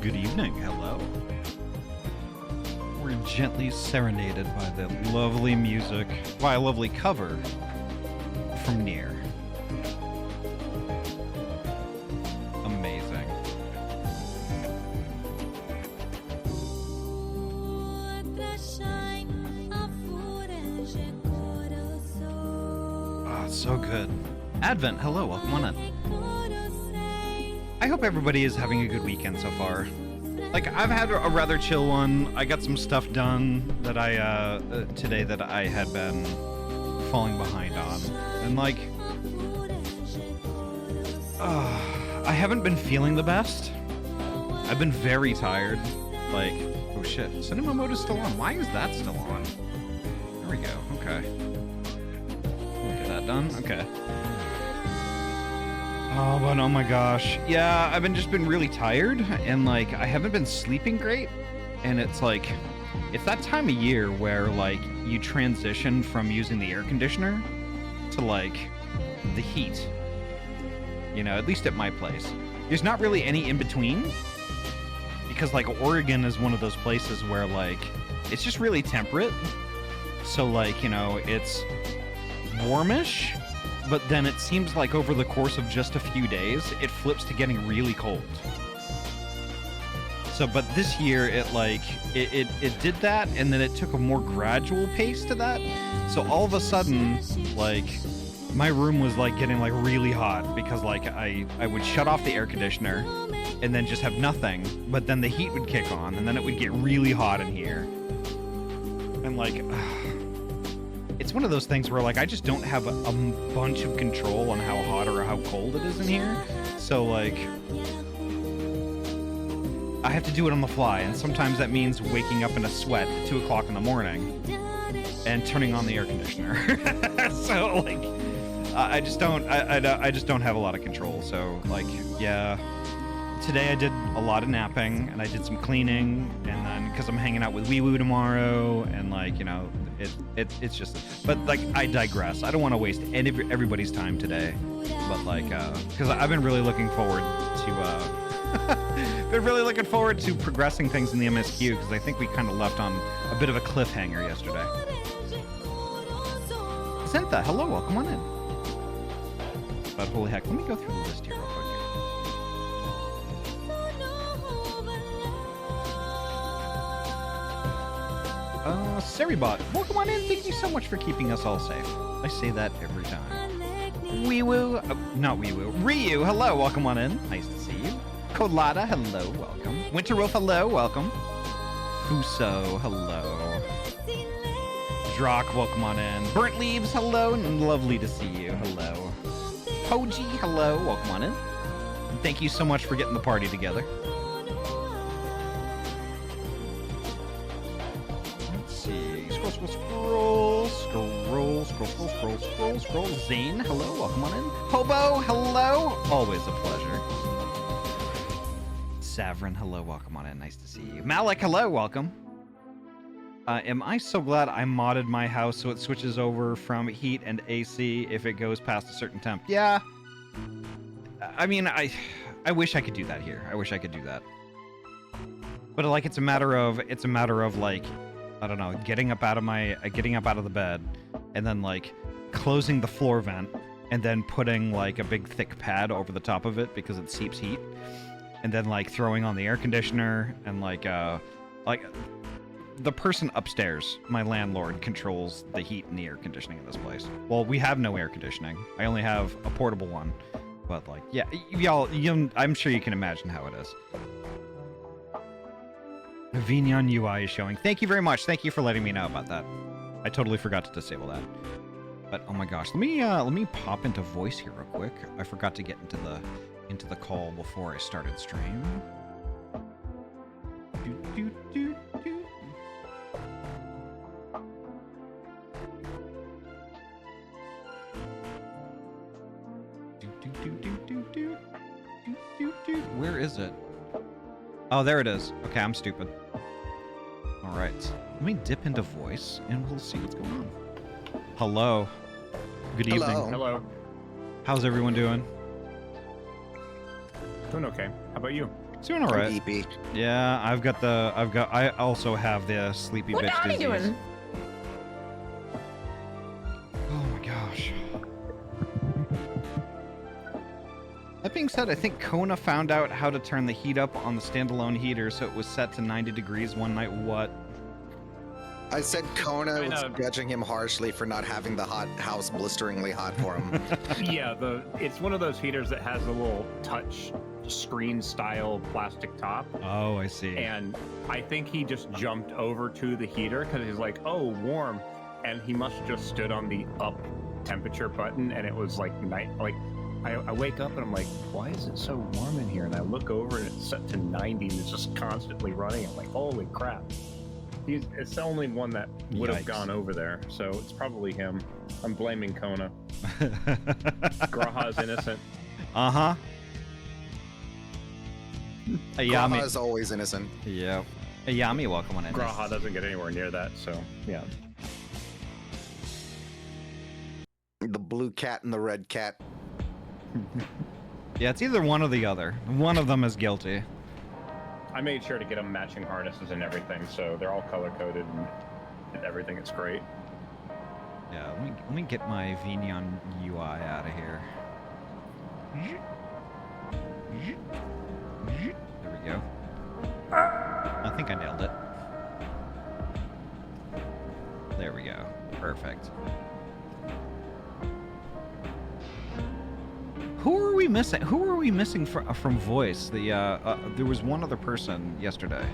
Good evening. Hello. We're gently serenaded by the lovely music, by a lovely cover from Near. Amazing. Oh, it's so good. Advent, hello, welcome on in. I hope everybody is having a good weekend so far. Like, I've had a rather chill one. I got some stuff done that I, today that I had been falling behind on. And, like, I haven't been feeling the best. I've been very tired. Like, oh shit, cinema mode is still on. Why is that still on? There we go, okay. We'll get that done, okay. Oh, but oh my gosh. Yeah, I've just been really tired, and like, I haven't been sleeping great. And it's like, it's that time of year where like, you transition from using the air conditioner to like, the heat. You know, at least at my place. There's not really any in between. Because like, Oregon is one of those places where like, it's just really temperate. So like, you know, it's warmish. But then it seems like over the course of just a few days, it flips to getting really cold. So, but this year, it like, it did that, and then it took a more gradual pace to that. So all of a sudden, like, my room was like getting like really hot because like I would shut off the air conditioner and then just have nothing, but then the heat would kick on, and then it would get really hot in here. And like, it's one of those things where like I just don't have a bunch of control on how hot or how cold it is in here. So like, I have to do it on the fly, and sometimes that means waking up in a sweat at 2 o'clock in the morning and turning on the air conditioner. So like, I just don't have a lot of control. So like, yeah. Today I did a lot of napping, and I did some cleaning, and then because I'm hanging out with Wee Woo tomorrow, and like, you know, it's just, but like, I digress. I don't want to waste everybody's time today, but like, because I've been really looking forward to progressing things in the MSQ, because I think we kind of left on a bit of a cliffhanger yesterday. Zentha, hello, welcome on in. But holy heck, let me go through the list here real quick. Seribot, welcome on in. Thank you so much for keeping us all safe. I say that every time. Wee Woo, not Wee Woo. Ryu, hello, welcome on in. Nice to see you. Colada, hello, welcome. Winterwolf, hello, welcome. Fuso, hello. Drock, welcome on in. Burnt Leaves, hello, and lovely to see you. Hello. Poji, hello, welcome on in. And thank you so much for getting the party together. Scroll. Zane, hello, welcome on in. Hobo, hello, always a pleasure. Savrin, hello, welcome on in, nice to see you. Malik, hello, welcome. Am I so glad I modded my house so it switches over from heat and AC if it goes past a certain temp? Yeah. I mean, I wish I could do that here. I wish I could do that. But like, it's a matter of like, I don't know, getting up out of the bed, and then like closing the floor vent, and then putting like a big thick pad over the top of it because it seeps heat, and then like throwing on the air conditioner, and like the person upstairs, my landlord, controls the heat and the air conditioning in this place. Well, we have no air conditioning. I only have a portable one, but like, yeah, I'm sure you can imagine how it is. Vignon UI is showing. Thank you very much. Thank you for letting me know about that. I totally forgot to disable that. But oh my gosh, let me pop into voice here real quick. I forgot to get into the call before I started stream. Where is it? Oh, there it is. Okay, I'm stupid. All right. Let me dip into voice, and we'll see what's going on. Hello. Good evening. Hello. How's everyone doing? Doing okay. How about you? Doing all right. EP. Yeah, I also have the sleepy What bitch are you disease. doing? Oh my gosh. That being said, I think Kona found out how to turn the heat up on the standalone heater so it was set to 90 degrees one night. What? I said Kona was judging him harshly for not having the hot house blisteringly hot for him. Yeah, it's one of those heaters that has a little touch screen style plastic top. Oh, I see. And I think he just jumped over to the heater because he's like, oh, warm. And he must have just stood on the up temperature button and it was like night. Like I wake up and I'm like, why is it so warm in here? And I look over and it's set to 90 and it's just constantly running. I'm like, holy crap. It's the only one that would have gone over there, so it's probably him. I'm blaming Kona. Graha's innocent. Uh-huh. Graha is always innocent. Yeah. Ayami, welcome on in. Graha doesn't get anywhere near that, so yeah. The blue cat and the red cat. Yeah, it's either one or the other. One of them is guilty. I made sure to get them matching harnesses and everything, so they're all color-coded and everything. It's great. Yeah, let me get my Vignon UI out of here. There we go. I think I nailed it. There we go. Perfect. Who are we missing? Who are we missing from voice? There was one other person yesterday.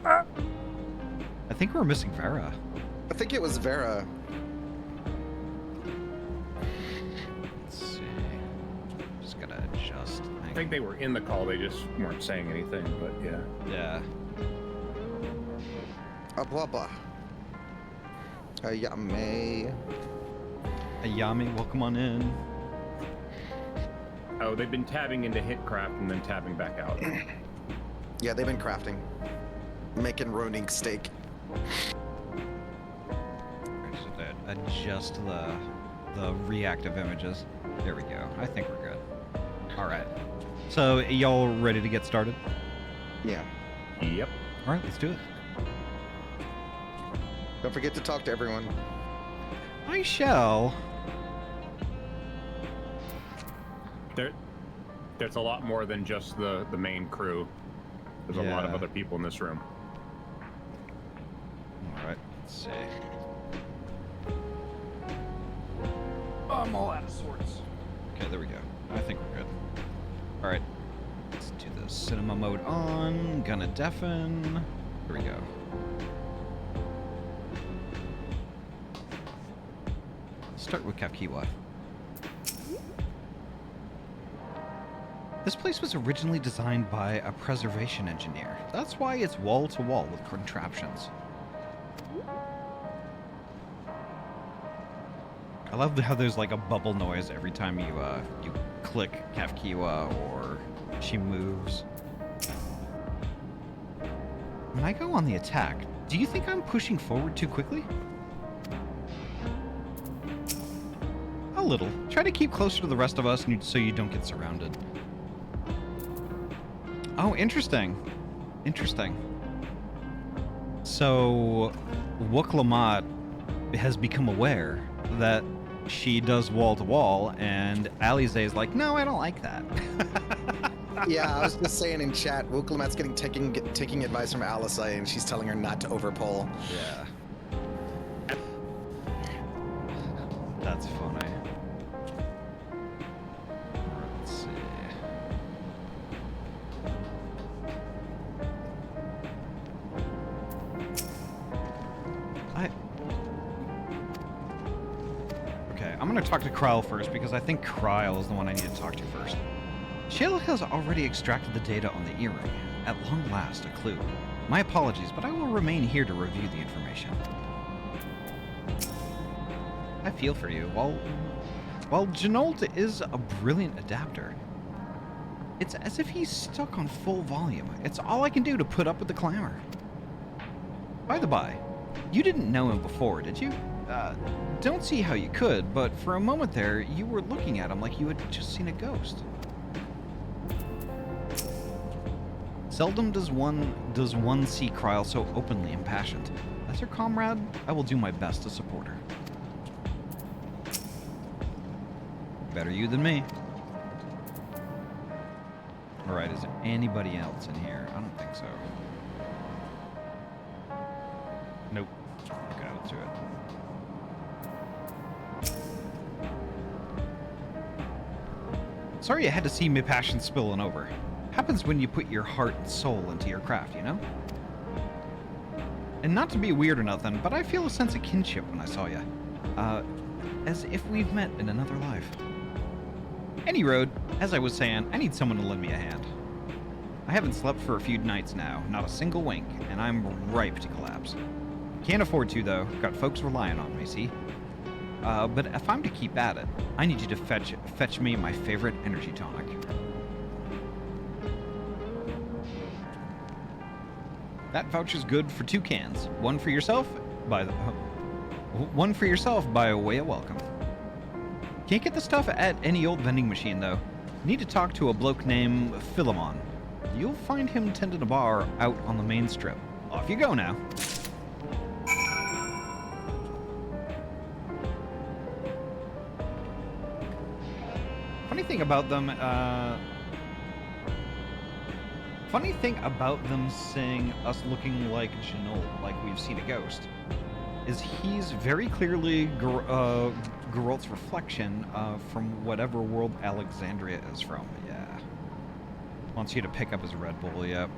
I think we're missing Vera. I think it was Vera. Let's see. Just gotta adjust. I think they were in the call, they just weren't saying anything, but yeah. Yeah. Blah blah. Ayame. Ayami, welcome on in. Oh, they've been tabbing into Hitcraft and then tabbing back out. Yeah, they've been crafting. Making roning steak. Adjust the reactive images. There we go. I think we're good. All right. So y'all ready to get started? Yeah. Yep. All right, let's do it. Don't forget to talk to everyone. I shall. There's a lot more than just the main crew. There's a lot of other people in this room. All right, let's see. I'm all out of sorts. Okay, there we go. I think we're good. All right, let's do the cinema mode on. Gonna deafen. Here we go. Start with Kapkiwa. This place was originally designed by a preservation engineer. That's why it's wall to wall with contraptions. I love how there's like a bubble noise every time you click Kapkiwa or she moves. When I go on the attack, do you think I'm pushing forward too quickly? A little. Try to keep closer to the rest of us so you don't get surrounded. Oh, interesting. Interesting. So, Wooklamat has become aware that she does wall to wall, and Alize is like, no, I don't like that. Yeah, I was just saying in chat, Wooklamat's taking advice from Alice, and she's telling her not to overpull. Yeah. That's funny. Let's see. Okay, I'm gonna talk to Kryle first because I think Kryle is the one I need to talk to first. Shayla has already extracted the data on the earring. At long last, a clue. My apologies, but I will remain here to review the information. I feel for you. While Genolt is a brilliant adapter, it's as if he's stuck on full volume. It's all I can do to put up with the clamor. By the by, you didn't know him before, did you? Don't see how you could, but for a moment there, you were looking at him like you had just seen a ghost. Seldom does one see Kryl so openly impassioned. As her comrade, I will do my best to support her. Better you than me. Alright, is there anybody else in here? I don't think so. Nope. Okay, let's do it. Sorry you had to see me passion spilling over. Happens when you put your heart and soul into your craft, you know? And not to be weird or nothing, but I feel a sense of kinship when I saw you. As if we've met in another life. Any road, as I was saying, I need someone to lend me a hand. I haven't slept for a few nights now, not a single wink, and I'm ripe to collapse. Can't afford to, though. Got folks relying on me, see? But if I'm to keep at it, I need you to fetch me my favorite energy tonic. That voucher's good for 2 cans. One for yourself by way of welcome. Can't get the stuff at any old vending machine, though. Need to talk to a bloke named Philemon. You'll find him tending a bar out on the main strip. Off you go now. Funny thing about them saying us looking like Janol, like we've seen a ghost, is he's very clearly Geralt's reflection from whatever world Alexandria is from. Yeah. Wants you to pick up his Red Bull, yep.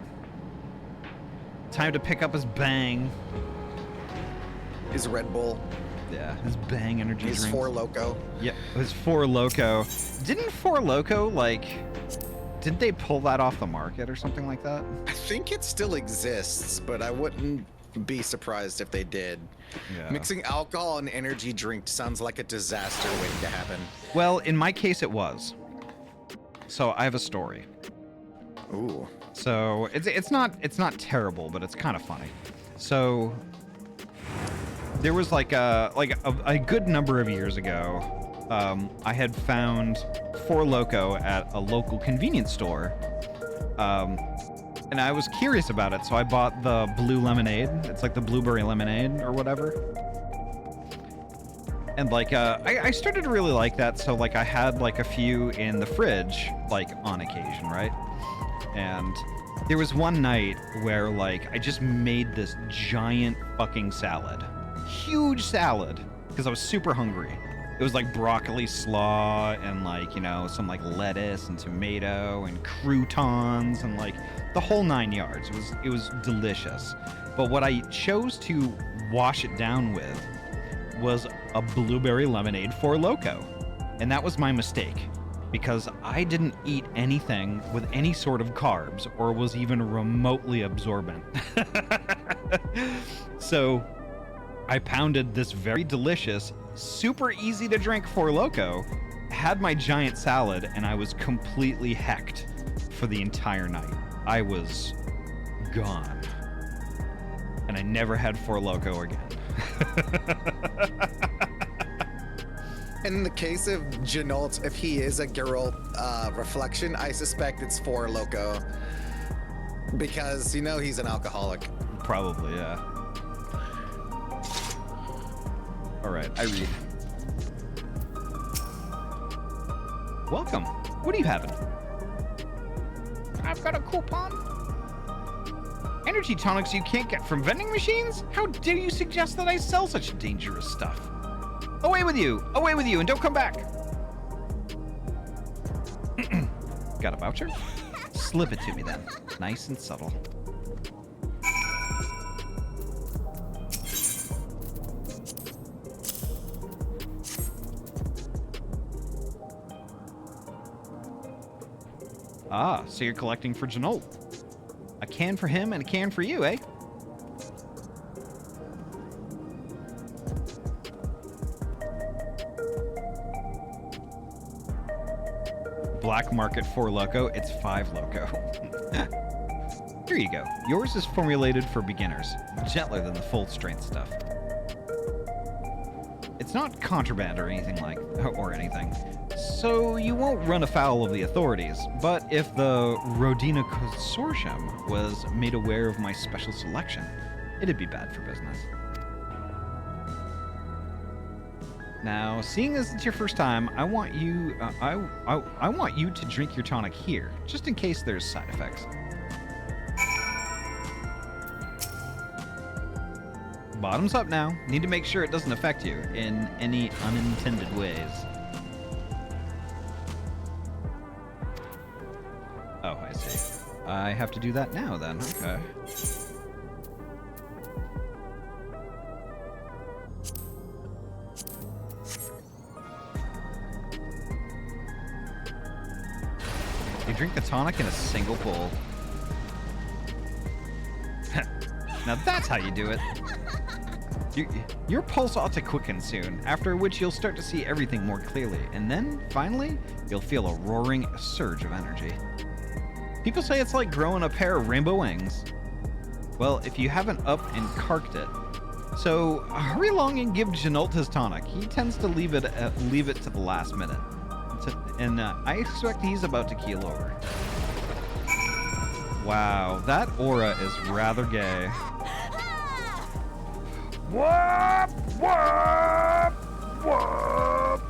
Time to pick up his Bang. His Red Bull. Yeah, his Bang energy drink. His Four Loko. Yeah, his Four Loko. Didn't Four Loko, like... Did they pull that off the market or something like that? I think it still exists, but I wouldn't be surprised if they did. Yeah. Mixing alcohol and energy drink sounds like a disaster waiting to happen. Well, in my case, it was. So I have a story. Ooh. So it's not terrible, but it's kind of funny. So there was like a good number of years ago. I had found Four Loko at a local convenience store, and I was curious about it, so I bought the blue lemonade. It's like the blueberry lemonade or whatever. And like I started to really like that, so like I had like a few in the fridge, like on occasion, right? And there was one night where like I just made this giant fucking salad, huge salad, because I was super hungry. It was like broccoli slaw and like, you know, some like lettuce and tomato and croutons and like the whole 9 yards. It was delicious. But what I chose to wash it down with was a blueberry lemonade Four Loko. And that was my mistake, because I didn't eat anything with any sort of carbs or was even remotely absorbent. So I pounded this very delicious, super easy to drink Four Loko, had my giant salad, and I was completely hecked for the entire night. I was gone. And I never had Four Loko again. In the case of Janalt, if he is a Geralt reflection, I suspect it's Four Loko. Because, you know, he's an alcoholic. Probably, yeah. Alright, I read. Welcome. What are you having? I've got a coupon. Energy tonics you can't get from vending machines? How dare you suggest that I sell such dangerous stuff? Away with you, and don't come back. Got a voucher? Slip it to me then. Nice and subtle. Ah, so you're collecting for Janol. A can for him and a can for you, eh? Black market Four Loko, it's 5 Loko. Here you go. Yours is formulated for beginners, gentler than the full strength stuff. It's not contraband or anything. So you won't run afoul of the authorities, but if the Rodina Consortium was made aware of my special selection, it'd be bad for business. Now, seeing as it's your first time, I want you I want you to drink your tonic here, just in case there's side effects. Bottoms up now. Need to make sure it doesn't affect you in any unintended ways. Oh, I see. I have to do that now then. Okay. You drink the tonic in a single pull. Now that's how you do it. Your pulse ought to quicken soon, after which you'll start to see everything more clearly, and then, finally, you'll feel a roaring surge of energy. People say it's like growing a pair of rainbow wings. Well, if you haven't up and carked it. So, hurry along and give Jeanalt his tonic. He tends to leave it to the last minute. And I expect he's about to keel over. Wow, that aura is rather gay. Whoop! Whoop! Whoop!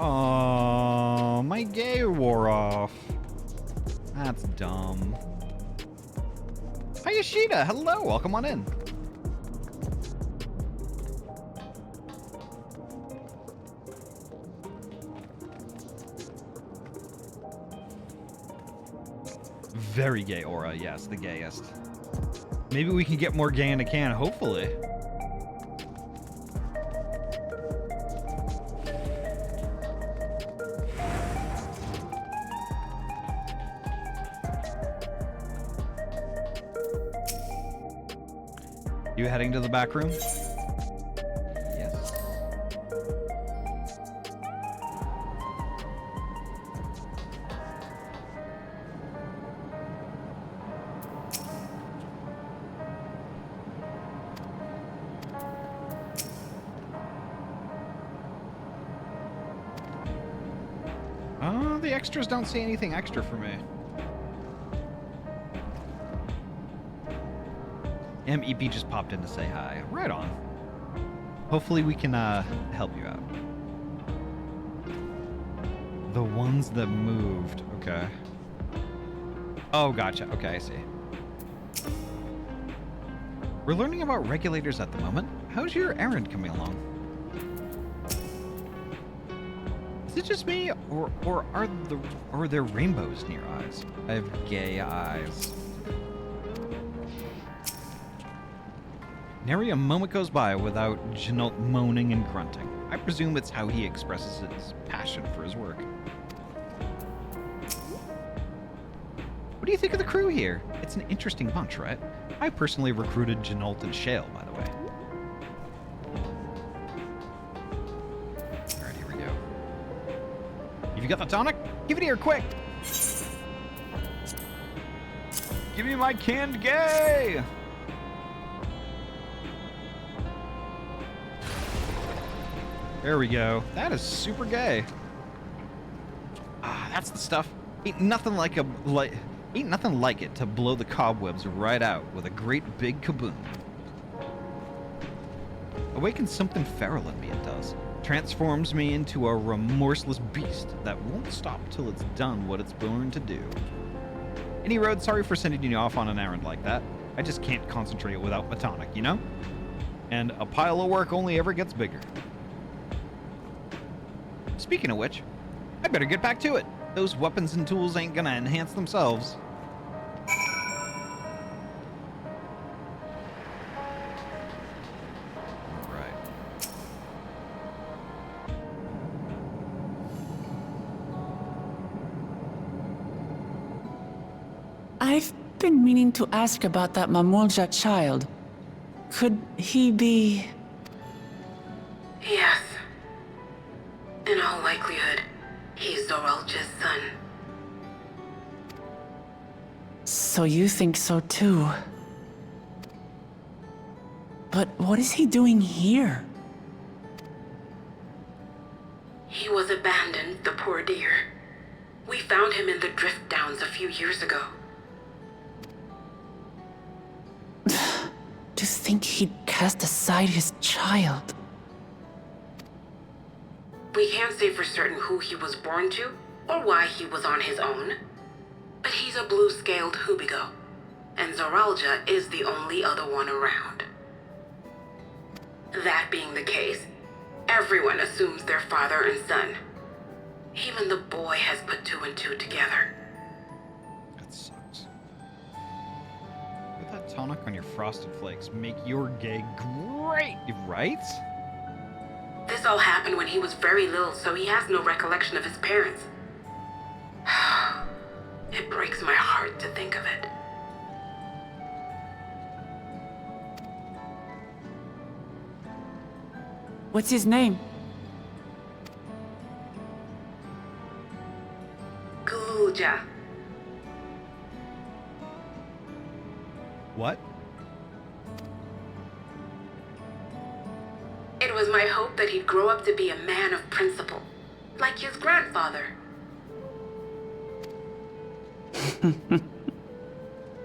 Oh, my gay wore off. That's dumb. Hi, Yoshida. Hello. Welcome on in. Very gay aura, yes, the gayest. Maybe we can get more gay in a can, hopefully. You heading to the back room? Yes. The extras don't say anything extra for me. MEP just popped in to say hi. Right on. Hopefully we can help you out. The ones that moved. Okay. Oh, gotcha. Okay, I see. We're learning about regulators at the moment. How's your errand coming along? Is it just me, or are there rainbows in your eyes? I have gay eyes. Nary a moment goes by without Jeanalt moaning and grunting. I presume it's how he expresses his passion for his work. What do you think of the crew here? It's an interesting bunch, right? I personally recruited Jeanalt and Shale, by the way. Alright, here we go. Have you got the tonic? Give it here, quick! Give me my canned gay! There we go. That is super gay. Ah, that's the stuff. Ain't nothing like it to blow the cobwebs right out with a great big kaboom. Awakens something feral in me, it does. Transforms me into a remorseless beast that won't stop till it's done what it's born to do. Any road, sorry for sending you off on an errand like that. I just can't concentrate without my tonic, you know? And a pile of work only ever gets bigger. Speaking of which, I better get back to it. Those weapons and tools ain't gonna enhance themselves. Alright. I've been meaning to ask about that Mamulja child. Could he be... Yes. In all likelihood, he's Doralja's son. So you think so too? But what is he doing here? He was abandoned, the poor dear. We found him in the drift downs a few years ago. To think he'd cast aside his child. We can't say for certain who he was born to, or why he was on his own. But he's a blue-scaled Hubigo, and Zoralja is the only other one around. That being the case, everyone assumes they're father and son. Even the boy has put 2 and 2 together. That sucks. Put that tonic on your Frosted Flakes. Make your gay great, right? This all happened when he was very little, so he has no recollection of his parents. It breaks my heart to think of it. What's his name? Guluja. What? It was my hope that he'd grow up to be a man of principle, like his grandfather.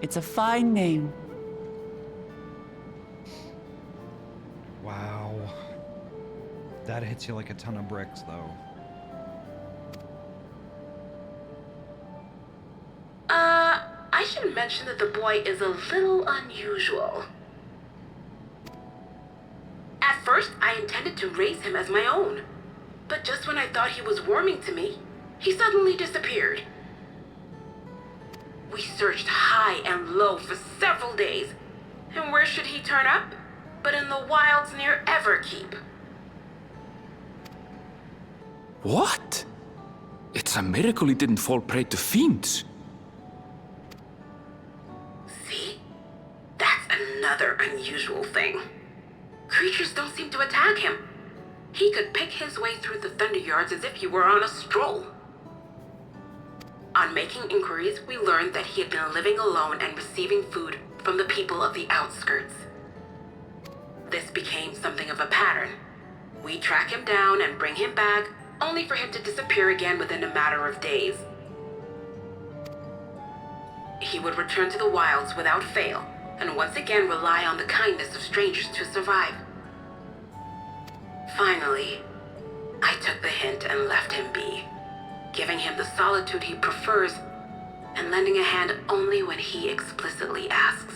It's a fine name. Wow. That hits you like a ton of bricks, though. I should mention that the boy is a little unusual. At first, I intended to raise him as my own. But just when I thought he was warming to me, he suddenly disappeared. We searched high and low for several days. And where should he turn up? But in the wilds near Everkeep. What? It's a miracle he didn't fall prey to fiends. See? That's another unusual thing. Creatures don't seem to attack him. He could pick his way through the Thunderyards as if he were on a stroll. On making inquiries, we learned that he had been living alone and receiving food from the people of the outskirts. This became something of a pattern. We track him down and bring him back, only for him to disappear again within a matter of days. He would return to the wilds without fail, and once again rely on the kindness of strangers to survive. Finally, I took the hint and left him be, giving him the solitude he prefers, and lending a hand only when he explicitly asks.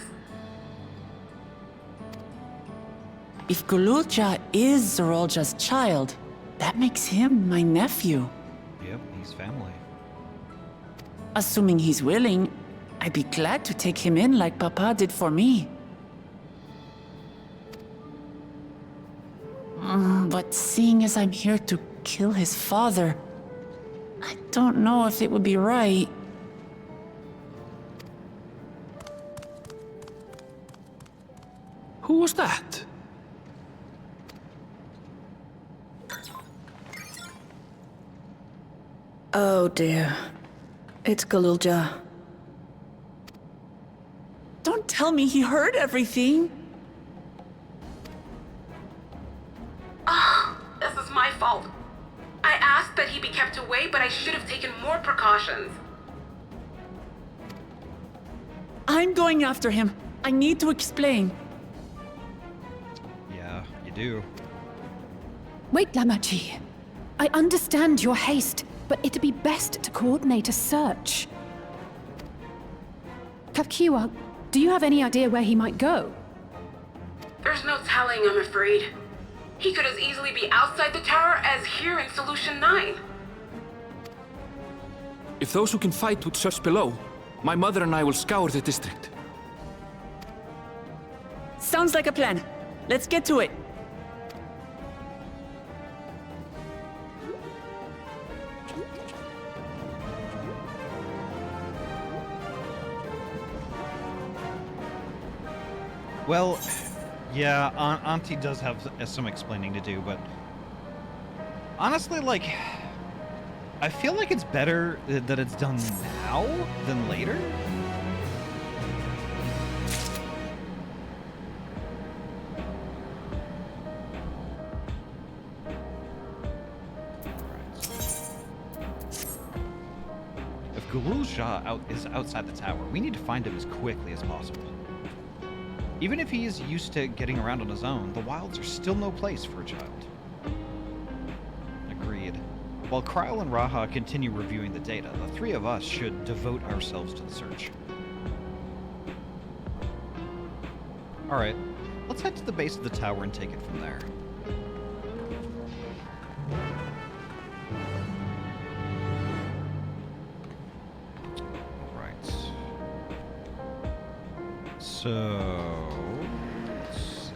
If Gululja is Zoralja's child, that makes him my nephew. Yep, he's family. Assuming he's willing, I'd be glad to take him in like Papa did for me. But seeing as I'm here to kill his father, I don't know if it would be right. Who was that? Oh dear. It's Gululja. Don't tell me he heard everything. This is my fault. I asked that he be kept away, but I should have taken more precautions. I'm going after him. I need to explain. Yeah, you do. Wait, Lamachi. I understand your haste, but it'd be best to coordinate a search. Kapkiwa, do you have any idea where he might go? There's no telling, I'm afraid. He could as easily be outside the tower as here in Solution 9. If those who can fight would search below, my mother and I will scour the district. Sounds like a plan. Let's get to it. Well, yeah, Auntie does have some explaining to do, but honestly, like, I feel like it's better that it's done now than later. Galul Shah is outside the tower, we need to find him as quickly as possible. Even if he is used to getting around on his own, the wilds are still no place for a child. Agreed. While Kryl and Raha continue reviewing the data, the three of us should devote ourselves to the search. Alright, let's head to the base of the tower and take it from there. Right. So... let's see...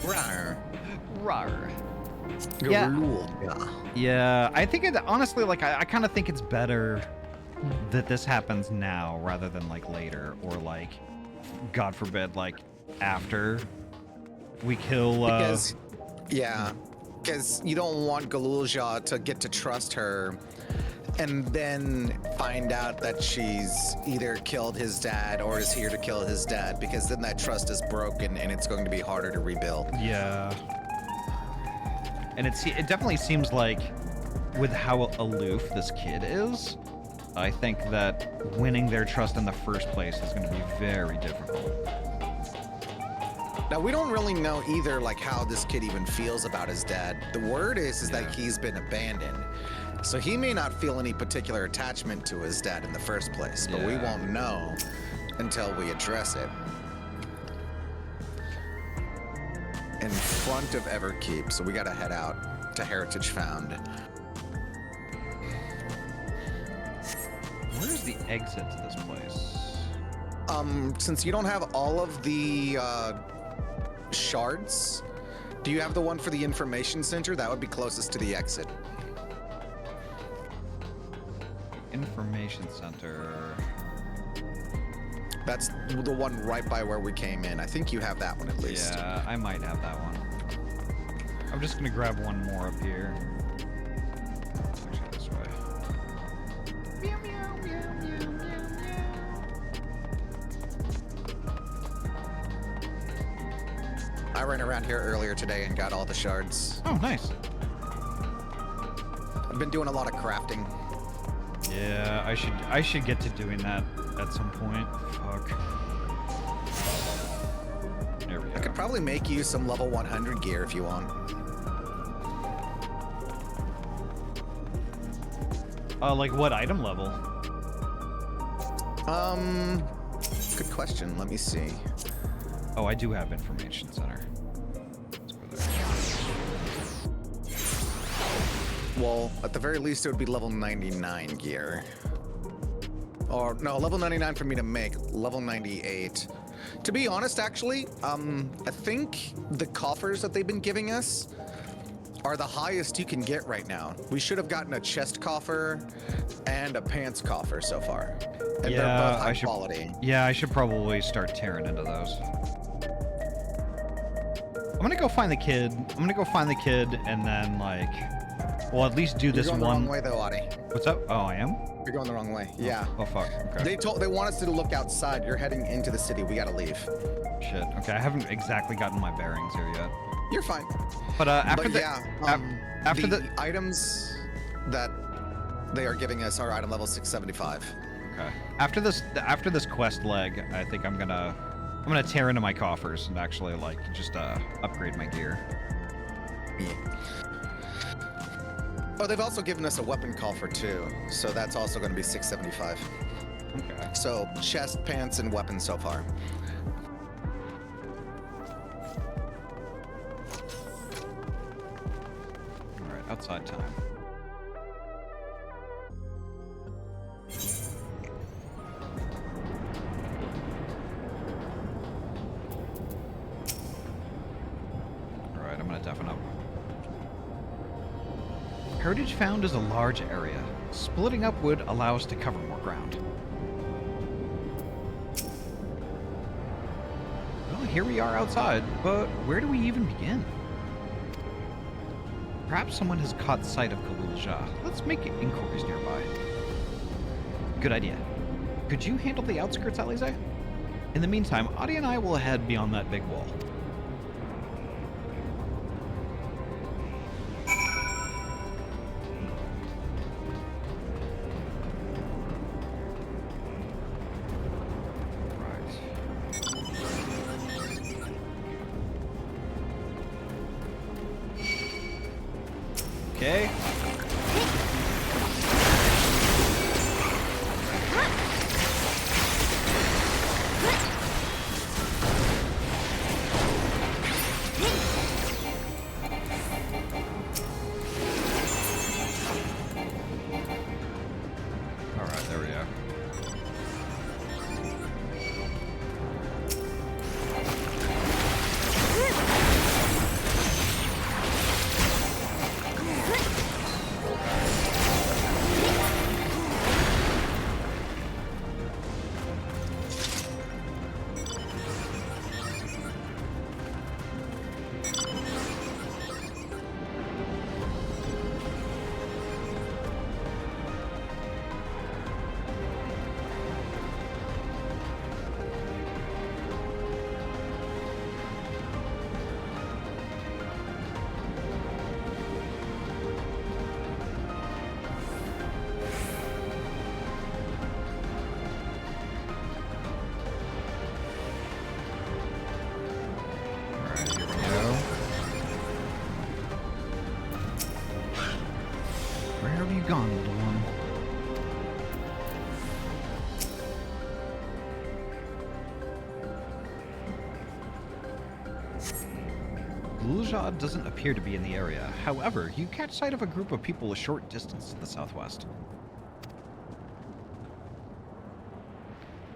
Rawr. Rawr. Yeah, I think it, honestly, like, I kind of think it's better that this happens now rather than, like, later, or, like, God forbid, like, after we kill, Because you don't want Galulja to get to trust her and then find out that she's either killed his dad or is here to kill his dad, because then that trust is broken and it's going to be harder to rebuild. Yeah. And it definitely seems like, with how aloof this kid is, I think that winning their trust in the first place is going to be very difficult. Now, we don't really know either, like, how this kid even feels about his dad. The word is that he's been abandoned. So he may not feel any particular attachment to his dad in the first place, but we won't know until we address it. In front of Everkeep, so we gotta head out to Heritage Found. Where's the exit to this place? Since you don't have all of the shards, do you have the one for the information center? That would be closest to the exit. Information center. That's the one right by where we came in. I think you have that one at least. Yeah, I might have that one. I'm just gonna grab one more up here. Actually, this way. Meow, meow, meow, meow, meow, meow. I ran around here earlier today and got all the shards. Oh, nice. I've been doing a lot of crafting. Yeah, I should get to doing that at some point. Fuck. There we go. I could probably make you some level 100 gear if you want. Like what item level? Good question. Let me see. Oh, I do have information center. Let's go there. Well, at the very least, it would be level 99 gear. Or, no, level 99 for me to make, level 98. To be honest, actually, I think the coffers that they've been giving us are the highest you can get right now. We should have gotten a chest coffer and a pants coffer so far. And they're both high quality. Yeah, I should probably start tearing into those. I'm gonna go find the kid. And then, like, well, at least do this one. You're going the wrong way, though, Ahty. What's up? Oh, I am? You're going the wrong way. Yeah. Oh, fuck. Okay. They want us to look outside. You're heading into the city. We gotta leave. Shit. Okay, I haven't exactly gotten my bearings here yet. You're fine. But after the items that they are giving us are item level 675. Okay. After this quest leg, I think I'm gonna tear into my coffers and actually, like, just upgrade my gear. Yeah. Oh, they've also given us a weapon coffer too, so that's also going to be 675. Okay. So chest, pants, and weapons so far. All right, outside time. All right, I'm gonna deafen up. Heritage Found is a large area. Splitting up would allow us to cover more ground. Well, here we are outside, but where do we even begin? Perhaps someone has caught sight of Galul Shah. Let's make inquiries nearby. Good idea. Could you handle the outskirts, Alize? In the meantime, Ahty and I will head beyond that big wall. Okay. Alright, there we go. Where have you gone, little one? Glulja doesn't appear to be in the area. However, you catch sight of a group of people a short distance to the southwest.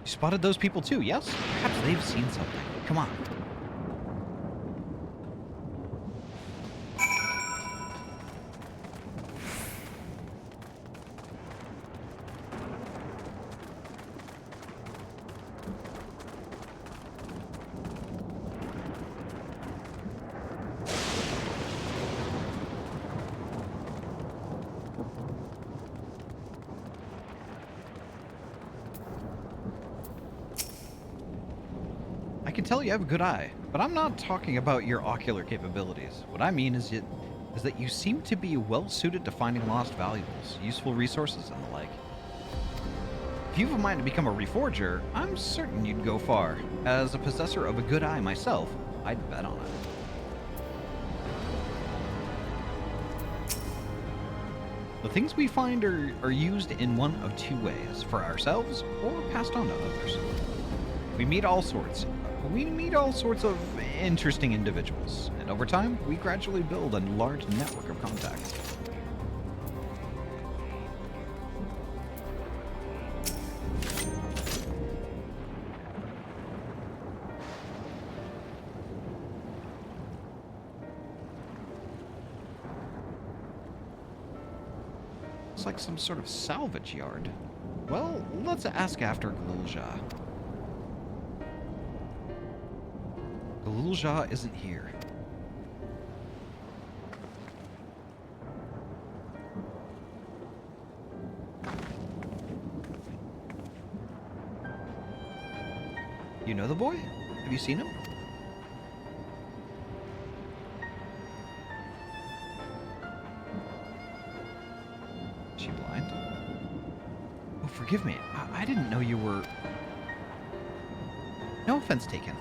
You spotted those people too, yes? Perhaps they've seen something. Come on. I can tell you have a good eye, but I'm not talking about your ocular capabilities. What I mean is that you seem to be well suited to finding lost valuables, useful resources, and the like. If you have a mind to become a reforger, I'm certain you'd go far. As a possessor of a good eye myself, I'd bet on it. The things we find are used in one of two ways, for ourselves or passed on to others. We meet all sorts of interesting individuals, and over time, we gradually build a large network of contacts. It's like some sort of salvage yard. Well, let's ask after Glulja. Glulja isn't here. You know the boy? Have you seen him? Is she blind? Oh, forgive me. I didn't know you were... No offense taken.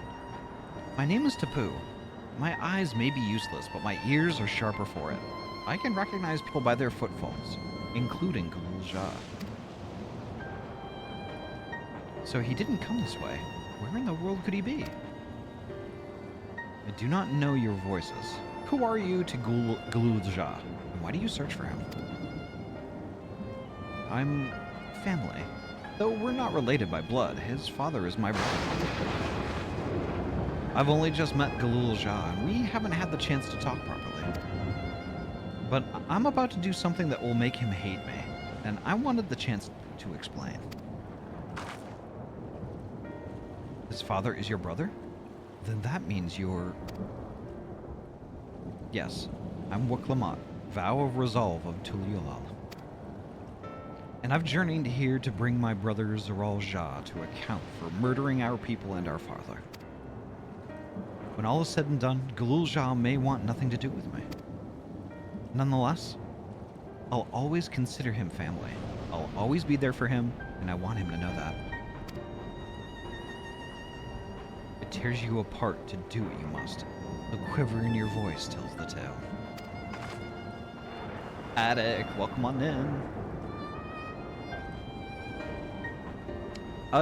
My name is Tapu. My eyes may be useless, but my ears are sharper for it. I can recognize people by their footfalls, including Glulja. So he didn't come this way. Where in the world could he be? I do not know your voices. Who are you to Glulja? And why do you search for him? I'm family. Though we're not related by blood, his father is my brother. I've only just met Glulja, and we haven't had the chance to talk properly. But I'm about to do something that will make him hate me, and I wanted the chance to explain. His father is your brother? Then that means you're... Yes, I'm Wuklamat, Vow of Resolve of Tuliulal. And I've journeyed here to bring my brother Zeral Jah to account for murdering our people and our father. When all is said and done, Glulja may want nothing to do with me. Nonetheless, I'll always consider him family. I'll always be there for him, and I want him to know that. It tears you apart to do what you must. The quiver in your voice tells the tale. Attic, welcome on in.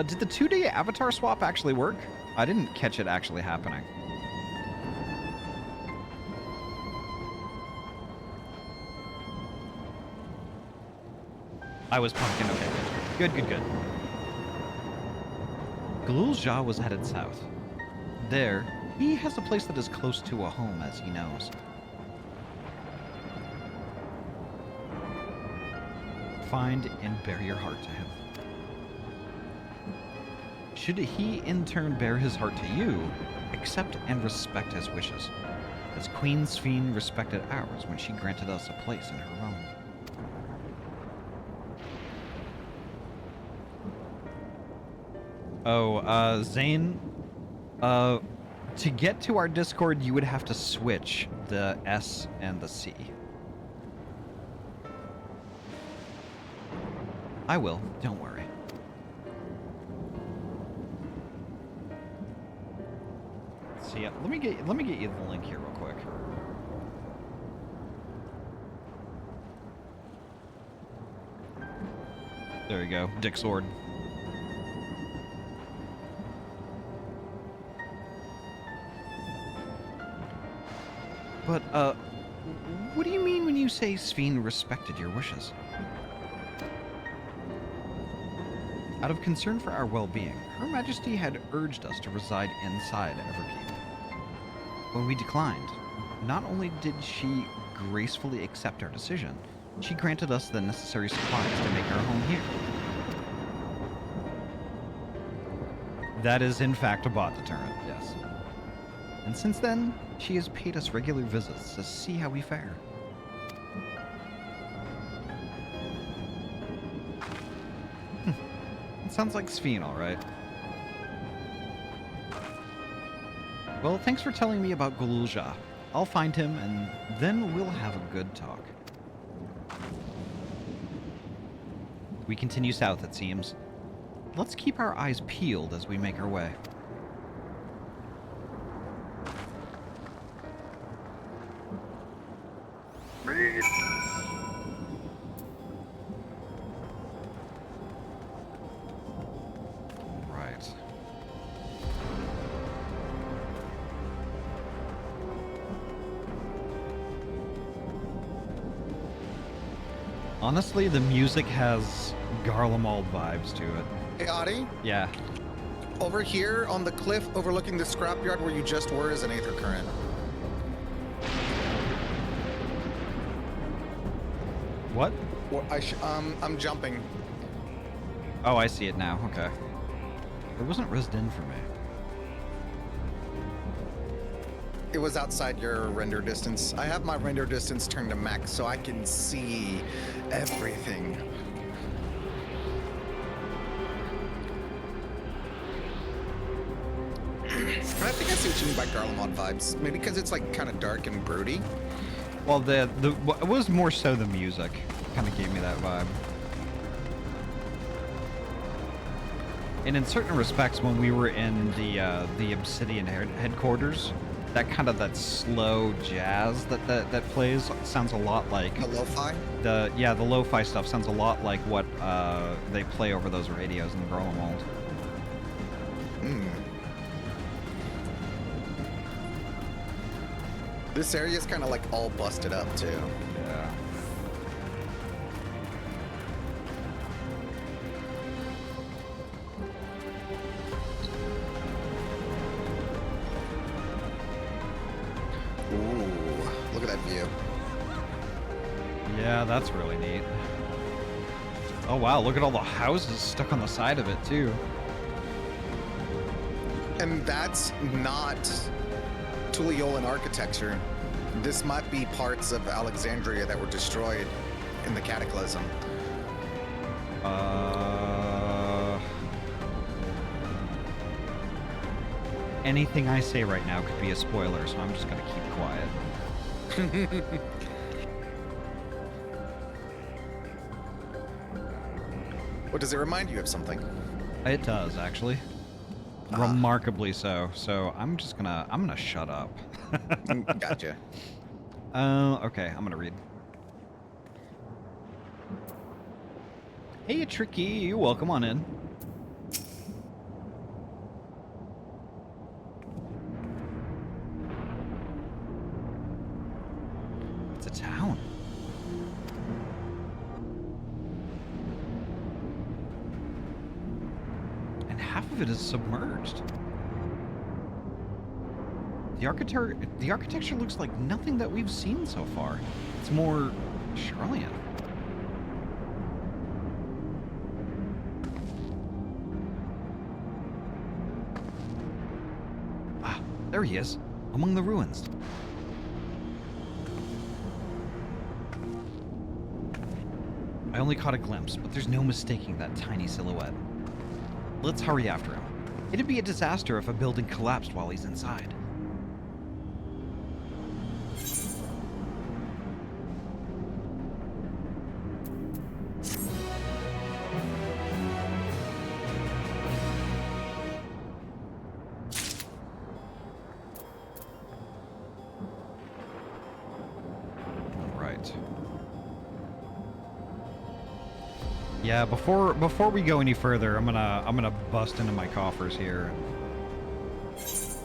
Did the 2-day avatar swap actually work? I didn't catch it actually happening. I was pumpkin, okay. Good, good, good. Galul was headed south. There, he has a place that is close to a home, as he knows. Find and bear your heart to him. Should he in turn bear his heart to you, accept and respect his wishes, as Queen Sphene respected ours when she granted us a place in her realm. Oh, Zane, to get to our Discord, you would have to switch the S and the C. I will, don't worry. So yeah, let me get you the link here real quick. There you go, Dick Sword. But, what do you mean when you say Sphene respected your wishes? Out of concern for our well-being, Her Majesty had urged us to reside inside Everkeep. When we declined, not only did she gracefully accept our decision, she granted us the necessary supplies to make our home here. That is, in fact, a bot deterrent, yes. And since then, she has paid us regular visits to see how we fare. It sounds like Sphene, all right. Well, thanks for telling me about Galul. I'll find him, and then we'll have a good talk. We continue south, it seems. Let's keep our eyes peeled as we make our way. Right. Honestly, the music has Garlemald vibes to it. Hey, Ahty, Yeah. over here on the cliff overlooking the scrapyard where you just were is an aether current. What? Well, I'm jumping. Oh, I see it now. Okay. It wasn't rezzed in for me. It was outside your render distance. I have my render distance turned to max so I can see everything. I think I see what you mean by Garlemald vibes. Maybe because it's like kind of dark and broody. Well, it was more so the music kind of gave me that vibe. And in certain respects, when we were in the Obsidian headquarters, that slow jazz that plays sounds a lot like The lo-fi? the lo-fi stuff sounds a lot like what they play over those radios in Garlemald. This area is kind of like all busted up too. Yeah. Ooh, look at that view. Yeah, that's really neat. Oh wow, look at all the houses stuck on the side of it too. And that's not Tuliyolan architecture. This might be parts of Alexandria that were destroyed in the Cataclysm. Anything I say right now could be a spoiler, so I'm just gonna keep quiet. What does it remind you of something? It does, actually. Remarkably so. So I'm gonna shut up. Gotcha. Okay, I'm gonna read. Hey, Tricky, welcome on in. It's a town. And half of it is submerged. The architecture looks like nothing that we've seen so far. It's more Charlian. Ah, there he is, among the ruins. I only caught a glimpse, but there's no mistaking that tiny silhouette. Let's hurry after him. It'd be a disaster if a building collapsed while he's inside. Yeah, before we go any further, I'm gonna bust into my coffers here. Let's see.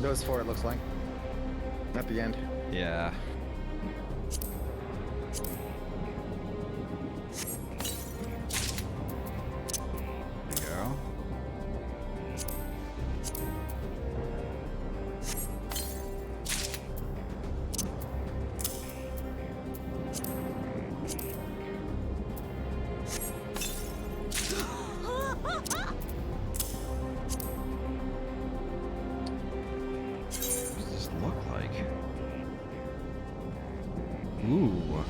Those 4, it looks like. At the end. Yeah. Ooh.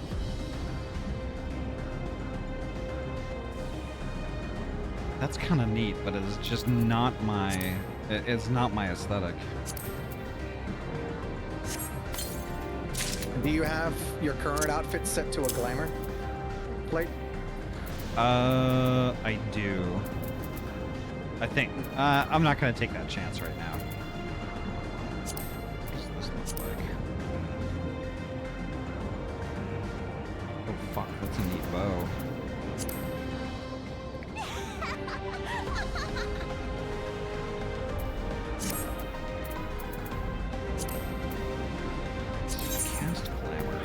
That's kind of neat, but it's just not my... It's not my aesthetic. Do you have your current outfit set to a glamour plate? I do. I think. I'm not gonna take that chance right now. What does this look like? Oh fuck, that's a neat bow. Cast glamour.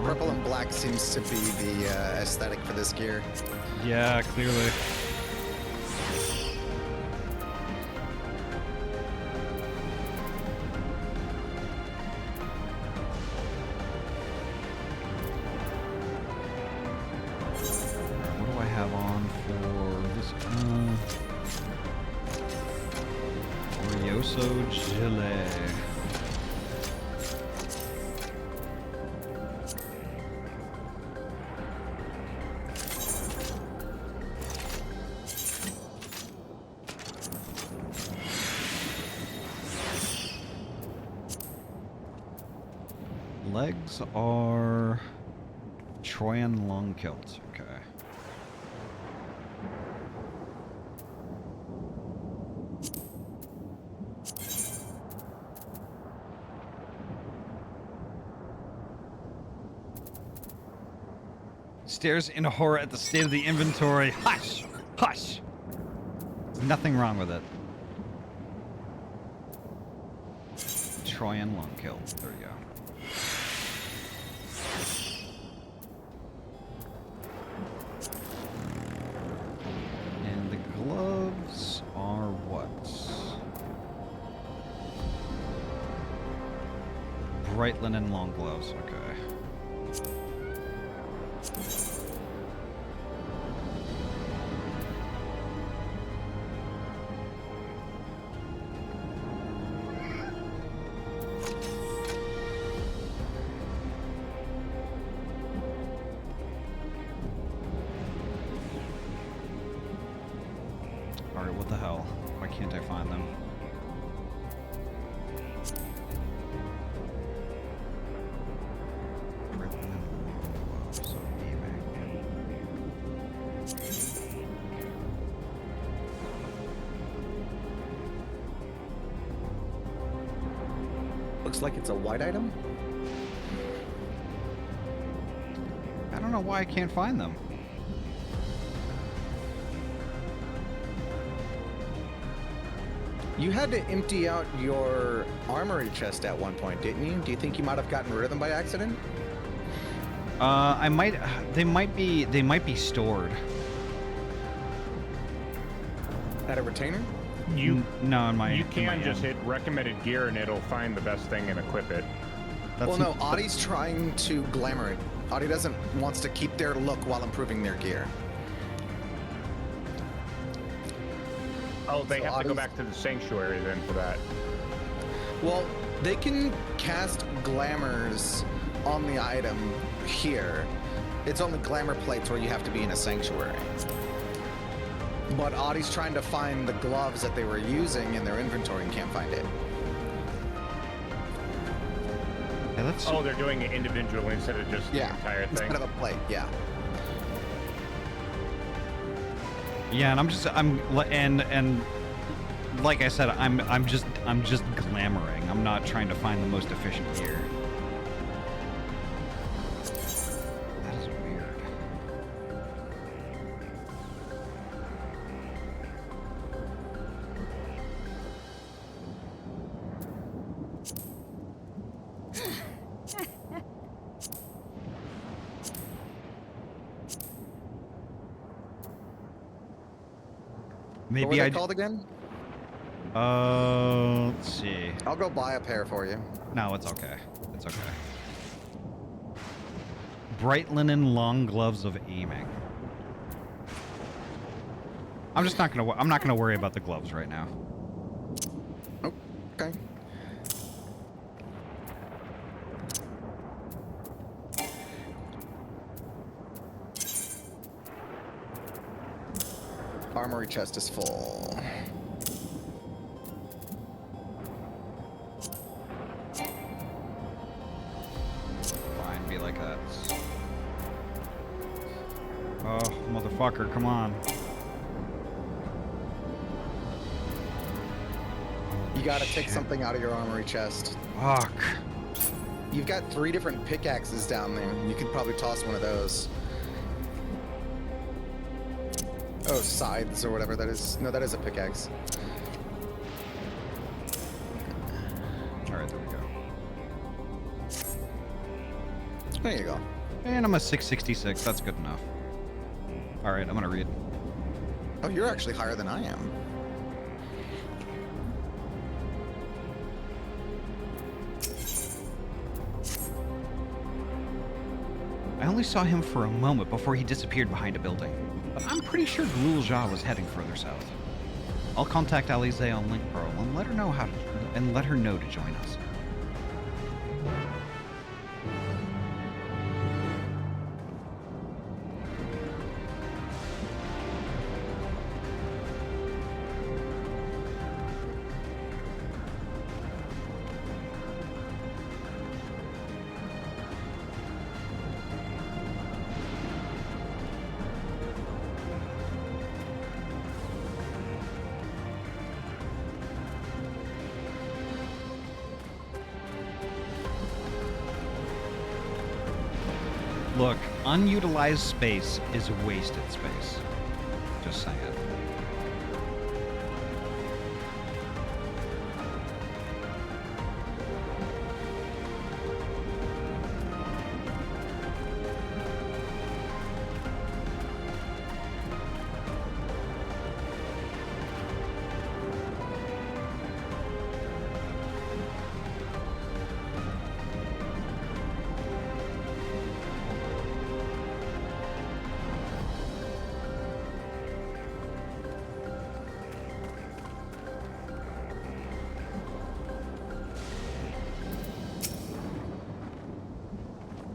Purple and black seems to be the aesthetic for this gear. Yeah, clearly. What do I have on for this? Orioso Gilet. Legs are Troyan long kilt. Okay. Stares in horror at the state of the inventory. Hush! Hush! There's nothing wrong with it. Troyan long kilt. There we go. And the gloves are what? Bright linen long gloves. Okay. Alright, what the hell? Why can't I find them? looks like it's a white item. I don't know why I can't find them. You had to empty out your armory chest at one point, didn't you? Do you think you might have gotten rid of them by accident? I might. They might be stored. At a retainer? No, in my. You in my can just end. hit recommended gear and it'll find the best thing and equip it. That's Well, no, Ahty's trying to glamour it. Ahty wants to keep their look while improving their gear. Oh, they So have to go Ahty's- back to the sanctuary then for that. Well, they can cast glamours on the item here. It's only glamour plates where you have to be in a sanctuary. But Ahty's trying to find the gloves that they were using in their inventory and can't find it. Yeah, that's. Oh, they're doing it individually instead of just the entire thing. Instead of a plate, yeah. Yeah, and like I said, I'm just glamoring. I'm not trying to find the most efficient gear. That is weird. What were Maybe they called again? Let's see. I'll go buy a pair for you. No, it's okay. It's okay. Bright linen long gloves of aiming. I'm just not gonna. I'm not gonna worry about the gloves right now. Okay. Armory chest is full. Fine, be like that. Oh, motherfucker, come on. You gotta take Shit. something out of your armory chest. Fuck. You've got 3 different pickaxes down there. You could probably toss one of those. Oh, scythes or whatever that is. No, that is a pickaxe. Alright, there we go. There you go. And I'm a 666. That's good enough. Alright, I'm gonna read. Oh, you're actually higher than I am. I only saw him for a moment before he disappeared behind a building, but I'm pretty sure Glul was heading further south. I'll contact Alize on Link Pearl and let her know to join us. Look, unutilized space is wasted space. Just saying.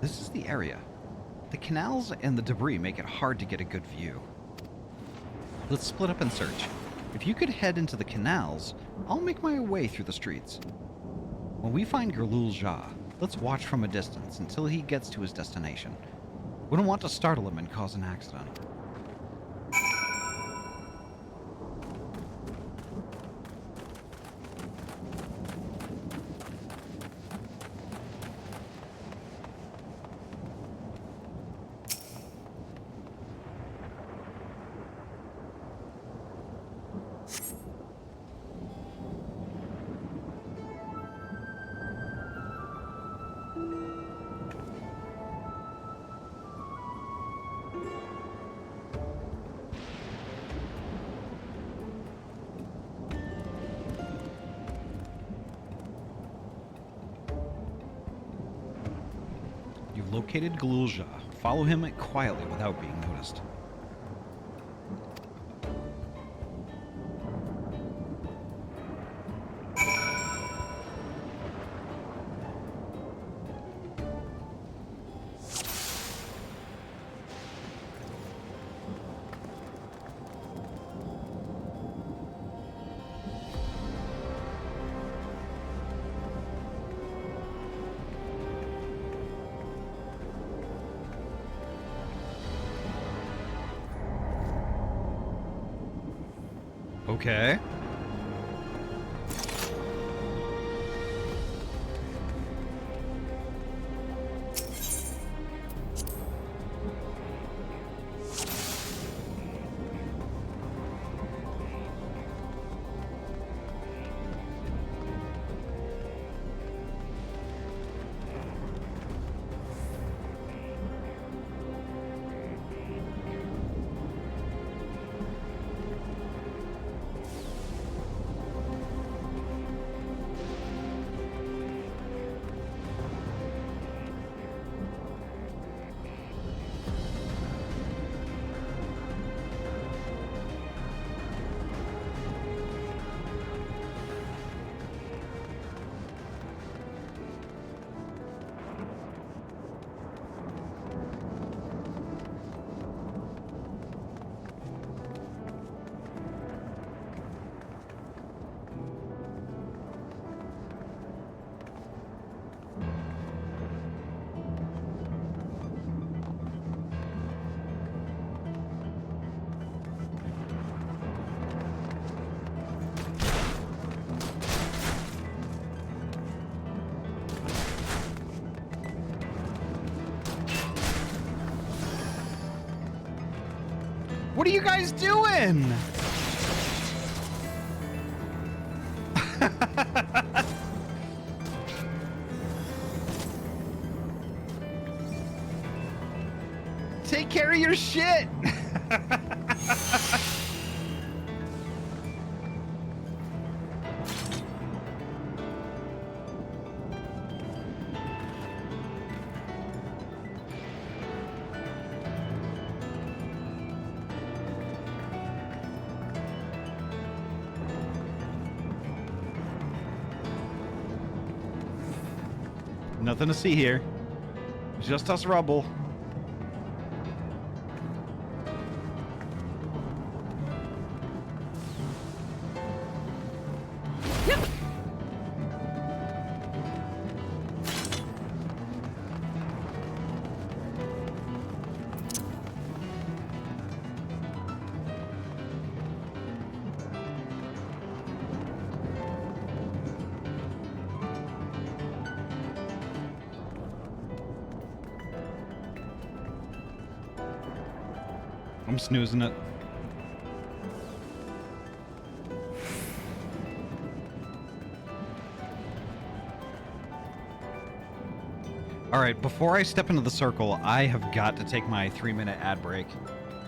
This is the area. The canals and the debris make it hard to get a good view. Let's split up and search. If you could head into the canals, I'll make my way through the streets. When we find Gerlul Jah, let's watch from a distance until he gets to his destination. We don't want to startle him and cause an accident. located Glulja. Follow him quietly without being noticed. Okay. What are you guys doing? Take care of your shit. Nothing to see here. Just us rubble. I'm snoozing it. All right, before I step into the circle, I have got to take my 3-minute ad break.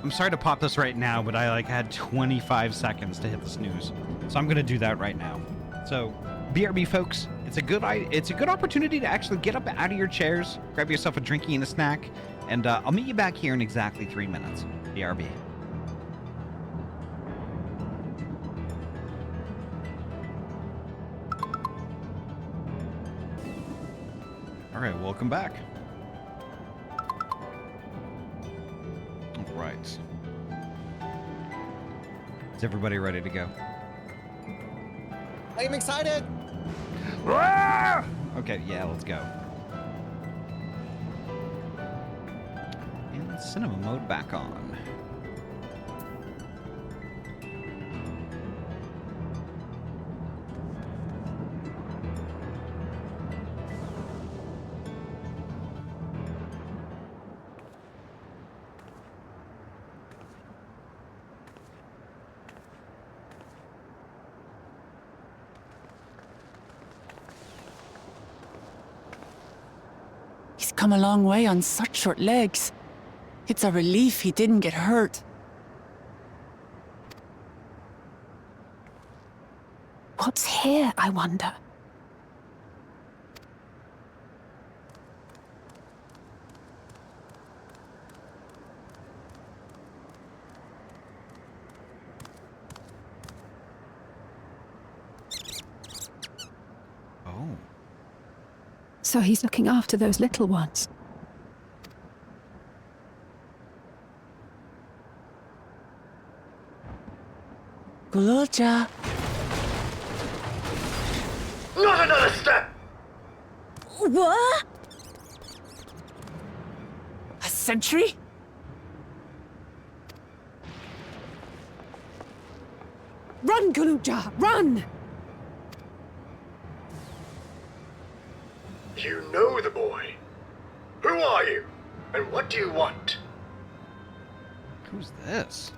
I'm sorry to pop this right now, but I had 25 seconds to hit the snooze. So I'm going to do that right now. So, BRB folks, it's a good opportunity to actually get up out of your chairs, grab yourself a drinky and a snack, and I'll meet you back here in exactly 3 minutes. BRB. All right, welcome back. All right. Is everybody ready to go? I am excited. Okay, yeah, let's go. And cinema mode back on. He's come a long way on such short legs. It's a relief he didn't get hurt. What's here, I wonder? So he's looking after those little ones. Gululja. Not another step! What? A sentry? Run, Gululja, run! You know the boy. Who are you? And what do you want? Who's this?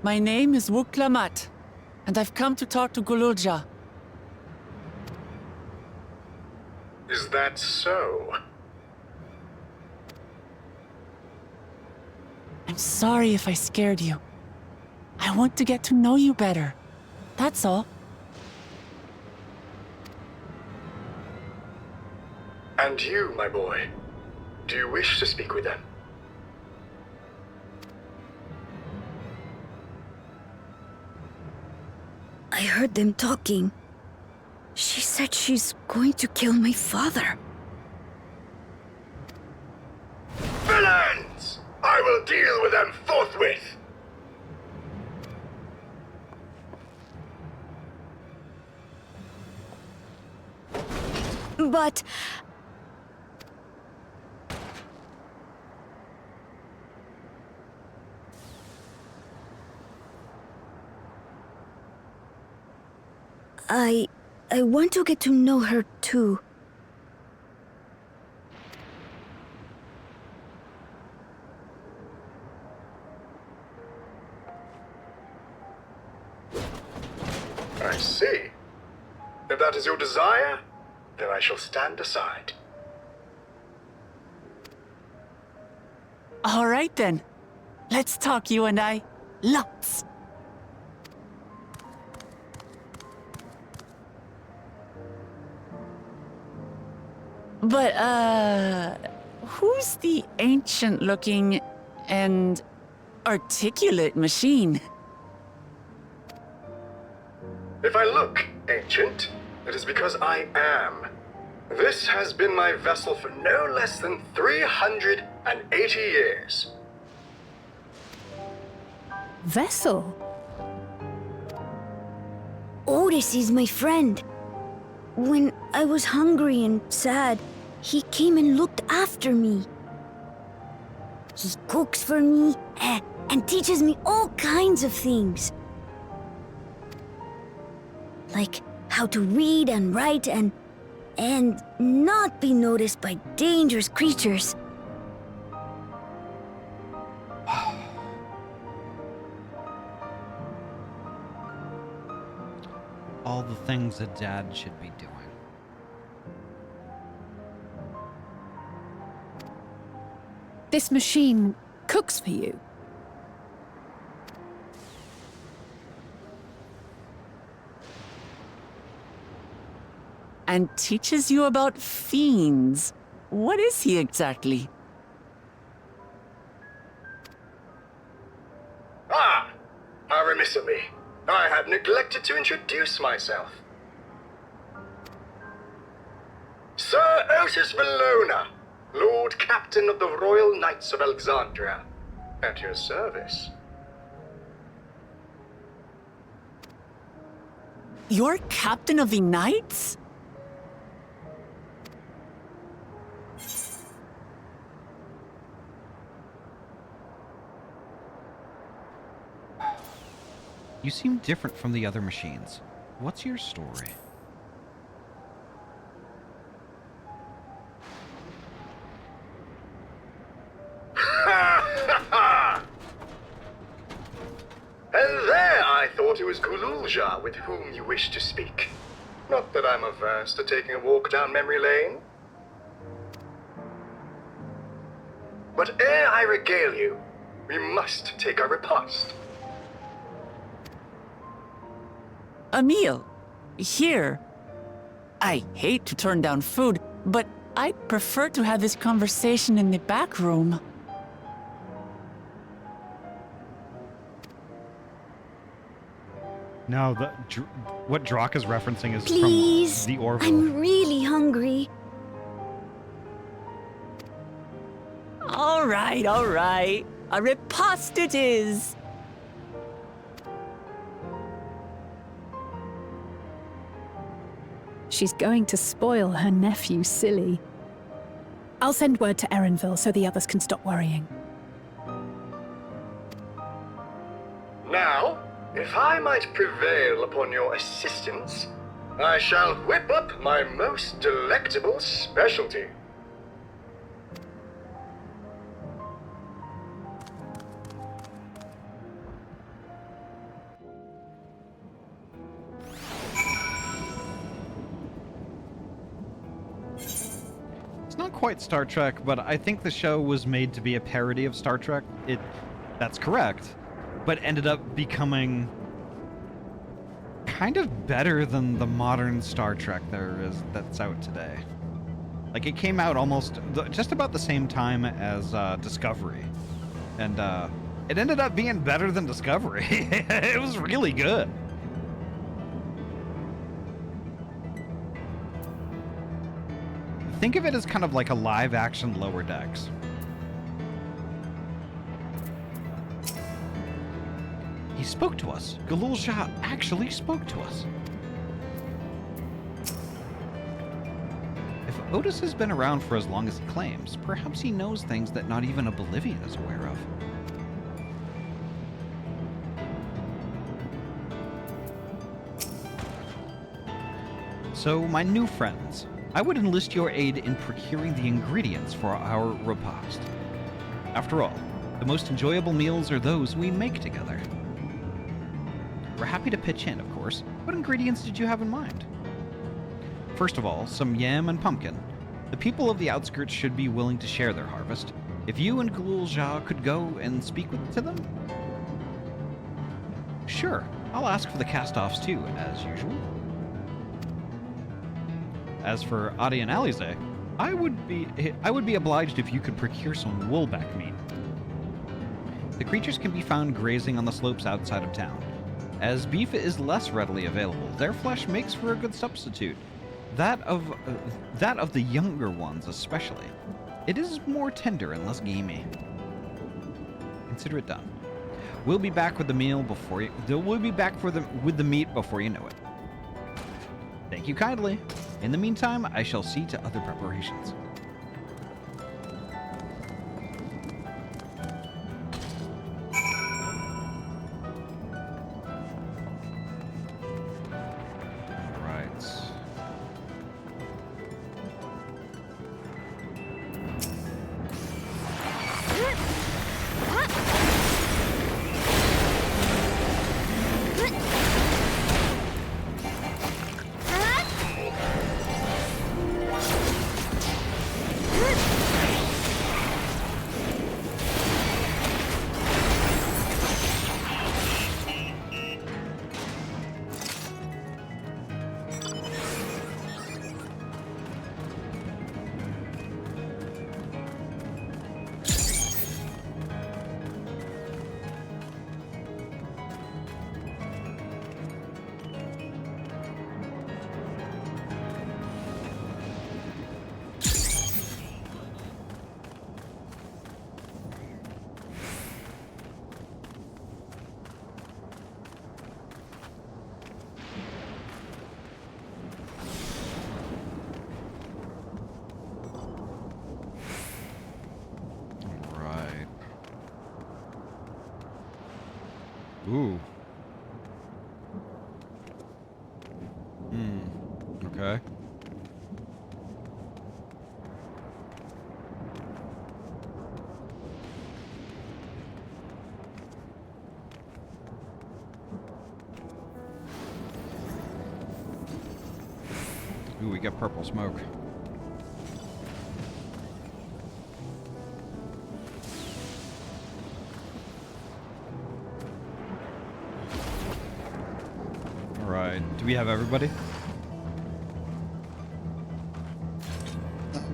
My name is Wuklamat, and I've come to talk to Gululja. Is that so? I'm sorry if I scared you. I want to get to know you better. That's all. And you, my boy, do you wish to speak with them? I heard them talking. She said she's going to kill my father. Villains! I will deal with them forthwith! But... I want to get to know her too. I see. If that is your desire, then I shall stand aside. All right then. Let's talk, you and I. Lots. But, who's the ancient-looking and articulate machine? If I look ancient, it is because I am. This has been my vessel for no less than 380 years. Vessel? Otis is my friend. When I was hungry and sad, he came and looked after me. He cooks for me and teaches me all kinds of things. Like how to read and write and not be noticed by dangerous creatures. All the things a dad should be doing. This machine cooks for you? And teaches you about fiends. What is he exactly? Ah! How remiss of me. I had neglected to introduce myself. Sir Otis Valona, Lord Captain of the Royal Knights of Alexandria, at your service. You're captain of the knights? You seem different from the other machines. What's your story? And there I thought it was Gululja with whom you wished to speak. Not that I'm averse to taking a walk down memory lane. But ere I regale you, we must take our repast. A meal. Here. I hate to turn down food, but I'd prefer to have this conversation in the back room. No, what Drock is referencing is Please, from the Orville. I'm really hungry. All right, all right. A riposte it is. She's going to spoil her nephew silly. I'll send word to Erenville so the others can stop worrying. Now, if I might prevail upon your assistance, I shall whip up my most delectable specialty. It's not quite Star Trek, but I think the show was made to be a parody of Star Trek. That's correct, but ended up becoming kind of better than the modern Star Trek that's out today. Like, it came out just about the same time as Discovery, and it ended up being better than Discovery. It was really good. Think of it as kind of like a live-action Lower Decks. He spoke to us. Galul Shah actually spoke to us. If Otis has been around for as long as he claims, perhaps he knows things that not even Oblivion is aware of. So, my new friends, I would enlist your aid in procuring the ingredients for our repast. After all, the most enjoyable meals are those we make together. We're happy to pitch in, of course. What ingredients did you have in mind? First of all, some yam and pumpkin. The people of the outskirts should be willing to share their harvest. If you and Galul Shah could go and speak to them? Sure, I'll ask for the cast-offs too, as usual. As for Ahty and Alize, I would be obliged if you could procure some woolback meat. The creatures can be found grazing on the slopes outside of town. As beef is less readily available, their flesh makes for a good substitute. That of the younger ones especially. It is more tender and less gamey. Consider it done. We'll be back with the meal before you. We'll be back with the meat before you know it. Thank you kindly. In the meantime, I shall see to other preparations. Ooh. Okay. Ooh, we got purple smoke. Do we have everybody?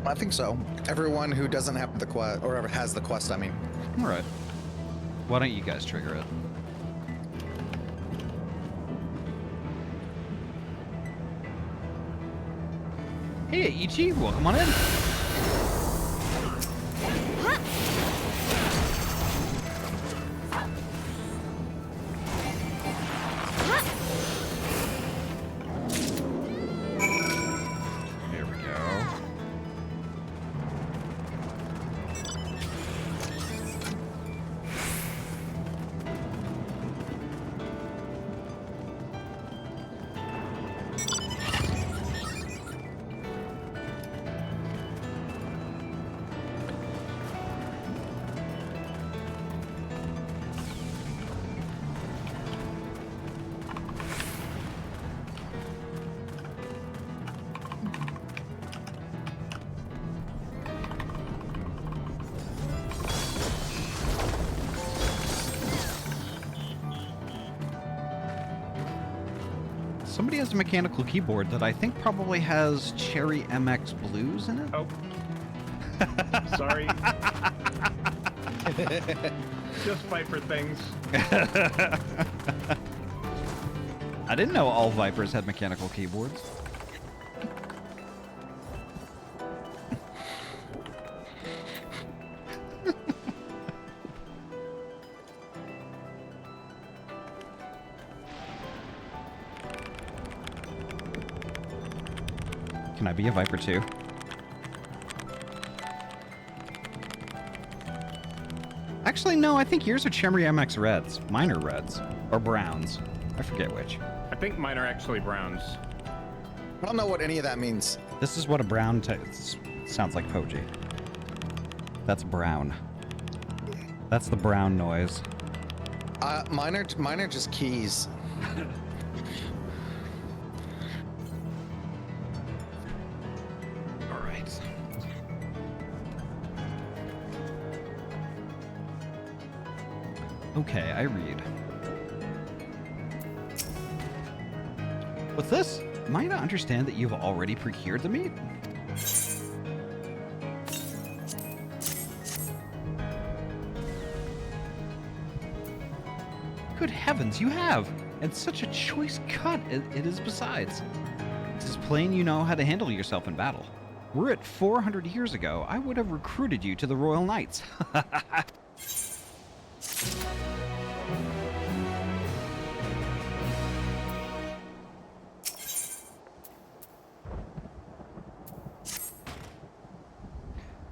I think so. Everyone who doesn't have the quest, or has the quest, I mean. All right. Why don't you guys trigger it? Hey, Ichi, welcome on in. There we go. Somebody has a mechanical keyboard that I think probably has Cherry MX Blues in it. Oh. Sorry. Just Viper things. I didn't know all Vipers had mechanical keyboards. Can I be a Viper too? Actually, no, I think yours are Cherry MX Reds. Mine are Reds. Or Browns. I forget which. I think mine are actually browns. I don't know what any of that means. This is what a brown sounds like Poji. That's brown. That's the brown noise. Mine are just keys. All right. Okay, I read. What's this? Am I to understand that you've already procured the meat? Good heavens, you have! And such a choice cut it is besides. It is plain you know how to handle yourself in battle. Were it 400 years ago, I would have recruited you to the Royal Knights.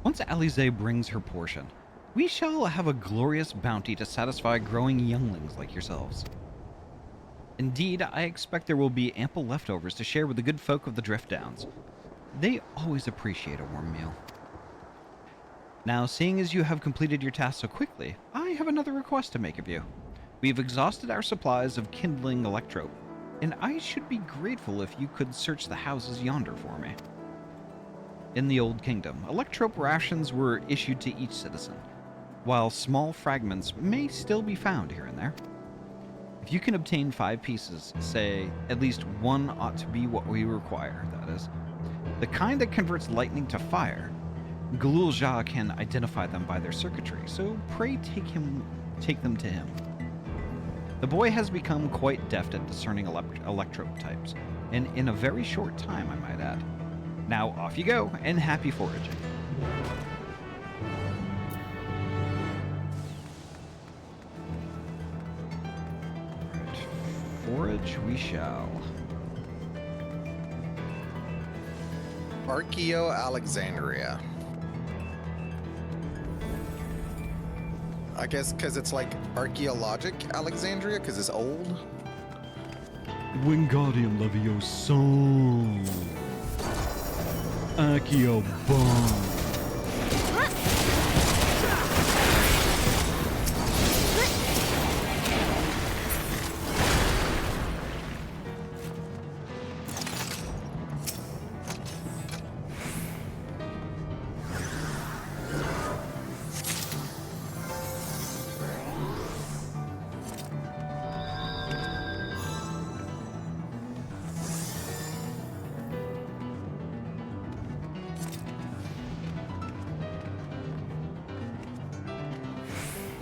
Once Alize brings her portion, we shall have a glorious bounty to satisfy growing younglings like yourselves. Indeed, I expect there will be ample leftovers to share with the good folk of the Drift Downs. They always appreciate a warm meal. Now, seeing as you have completed your task so quickly, I have another request to make of you. We have exhausted our supplies of kindling electrope, and I should be grateful if you could search the houses yonder for me. In the Old Kingdom, electrope rations were issued to each citizen, while small fragments may still be found here and there. If you can obtain 5 pieces, say, at least one ought to be what we require, that is. The kind that converts lightning to fire. Galul Jah can identify them by their circuitry, so pray take them to him. The boy has become quite deft at discerning electrope types, and in a very short time, I might add. Now off you go, and happy foraging. Right. Forage we shall. Archeo Alexandria. I guess because it's like archaeologic Alexandria, because it's old. Wingardium Leviosa. Accio Bomb.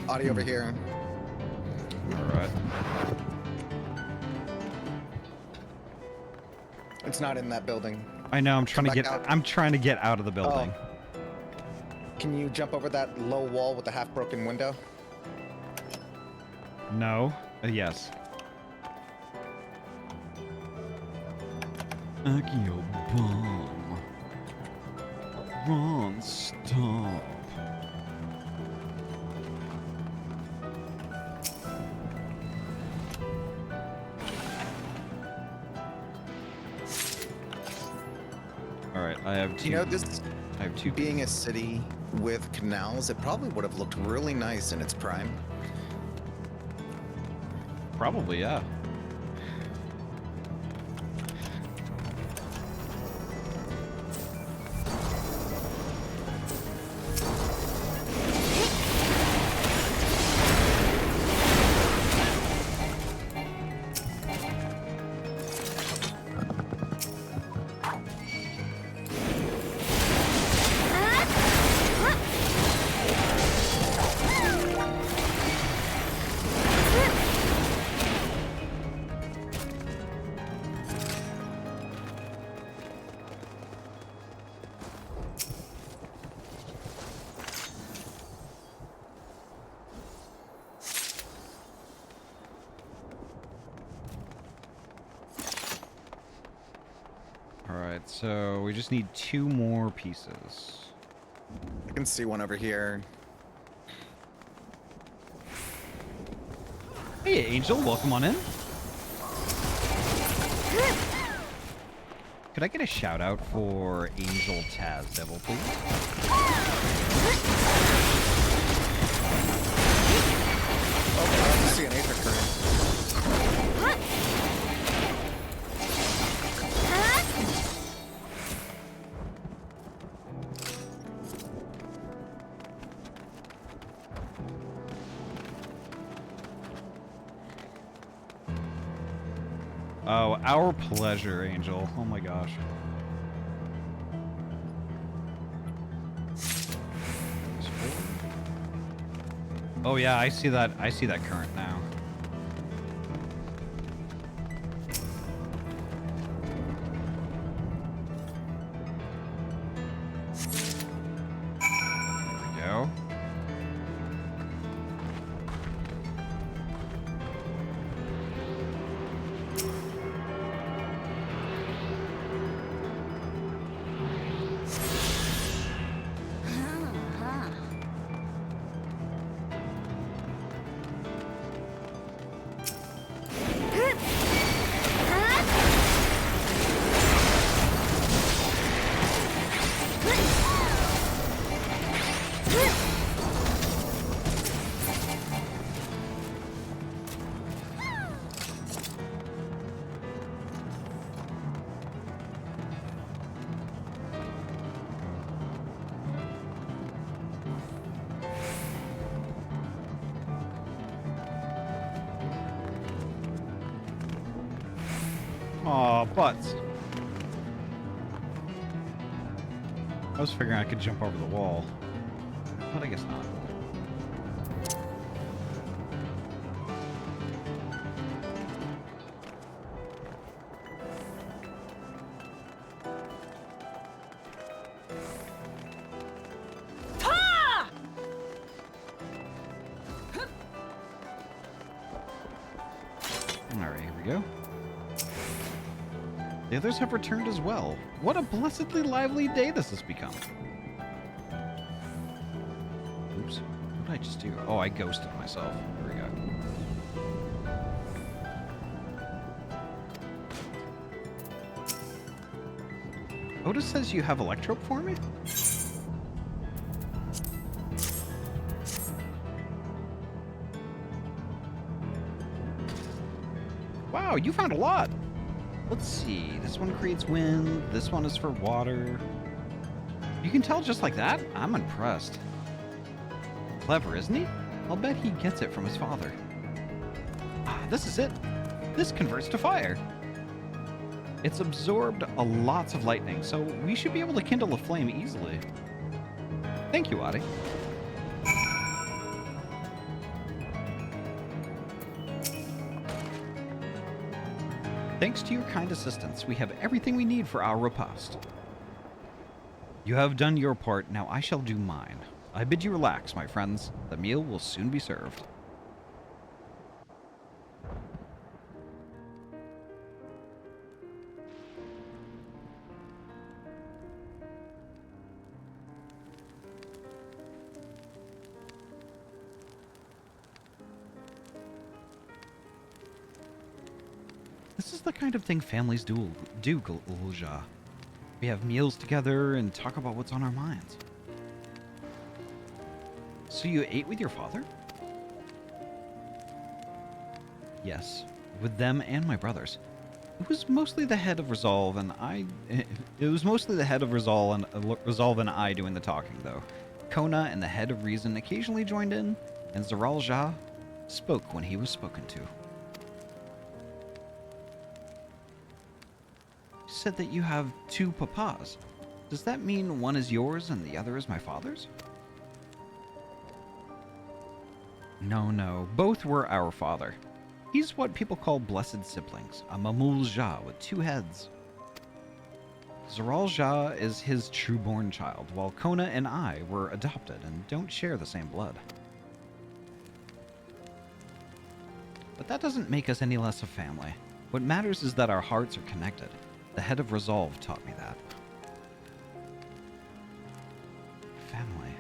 Ahty over here. All right. It's not in that building. I know. I'm trying to back get. out. I'm trying to get out of the building. Can you jump over that low wall with the half-broken window? No. Yes. Akio bomb. Ron, stop. All right, I have two. You know, this I have two. being a city with canals, it probably would have looked really nice in its prime. Probably, yeah. Alright, so we just need 2 more pieces. I can see one over here. Hey, Angel, welcome on in. Could I get a shout out for Angel Taz Devil, please? Oh, I see an Aether current. Oh, our pleasure, Angel. Oh my gosh. Oh yeah, I see that. I see that current now. There we go. Aw, butts. I was figuring I could jump over the wall, but I guess not. Alright, here we go. The others have returned as well. What a blessedly lively day this has become. Oops. What did I just do? Oh, I ghosted myself. There we go. Otis says you have Electrope for me? Wow, you found a lot! Let's see, this one creates wind, this one is for water. You can tell just like that? I'm impressed. Clever, isn't he? I'll bet he gets it from his father. Ah, this is it. This converts to fire. It's absorbed lots of lightning, so we should be able to kindle a flame easily. Thank you, Ahty. Thanks to your kind assistance, we have everything we need for our repast. You have done your part, now I shall do mine. I bid you relax, my friends. The meal will soon be served. This is the kind of thing families do, Gulja. We have meals together and talk about what's on our minds. So you ate with your father? Yes, with them and my brothers. It was mostly the head of Resolve and I doing the talking, though. Kona and the head of Reason occasionally joined in, and Zaral Jah spoke when he was spoken to. You said that you have two papas. Does that mean one is yours and the other is my father's? No, both were our father. He's what people call blessed siblings, a Mamul Jah with two heads. Zaral Jah is his true-born child, while Kona and I were adopted and don't share the same blood. But that doesn't make us any less a family. What matters is that our hearts are connected. The head of Resolve taught me that. Family.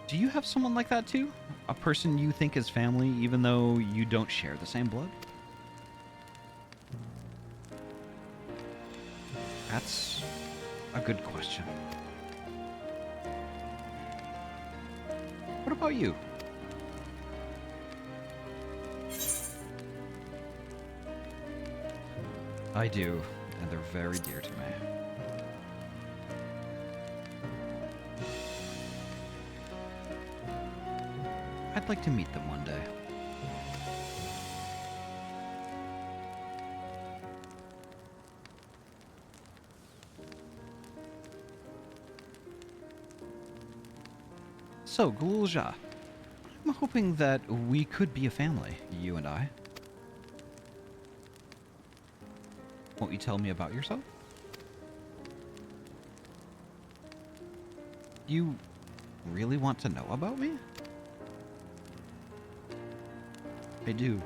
Do you have someone like that too? A person you think is family even though you don't share the same blood? That's a good question. What about you? I do, and they're very dear to me. I'd like to meet them one day. So, Gulja, I'm hoping that we could be a family, you and I. Won't you tell me about yourself? You really want to know about me? I do.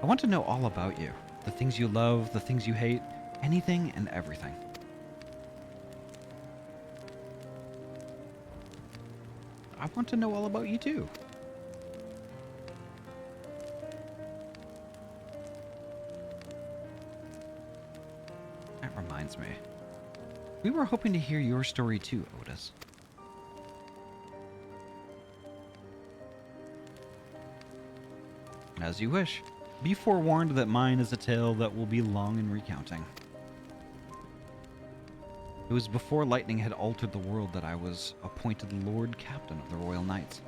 I want to know all about you. The things you love, the things you hate, anything and everything. I want to know all about you too. That reminds me. We were hoping to hear your story too, Otis. As you wish. Be forewarned that mine is a tale that will be long in recounting. It was before lightning had altered the world that I was appointed Lord Captain of the Royal Knights.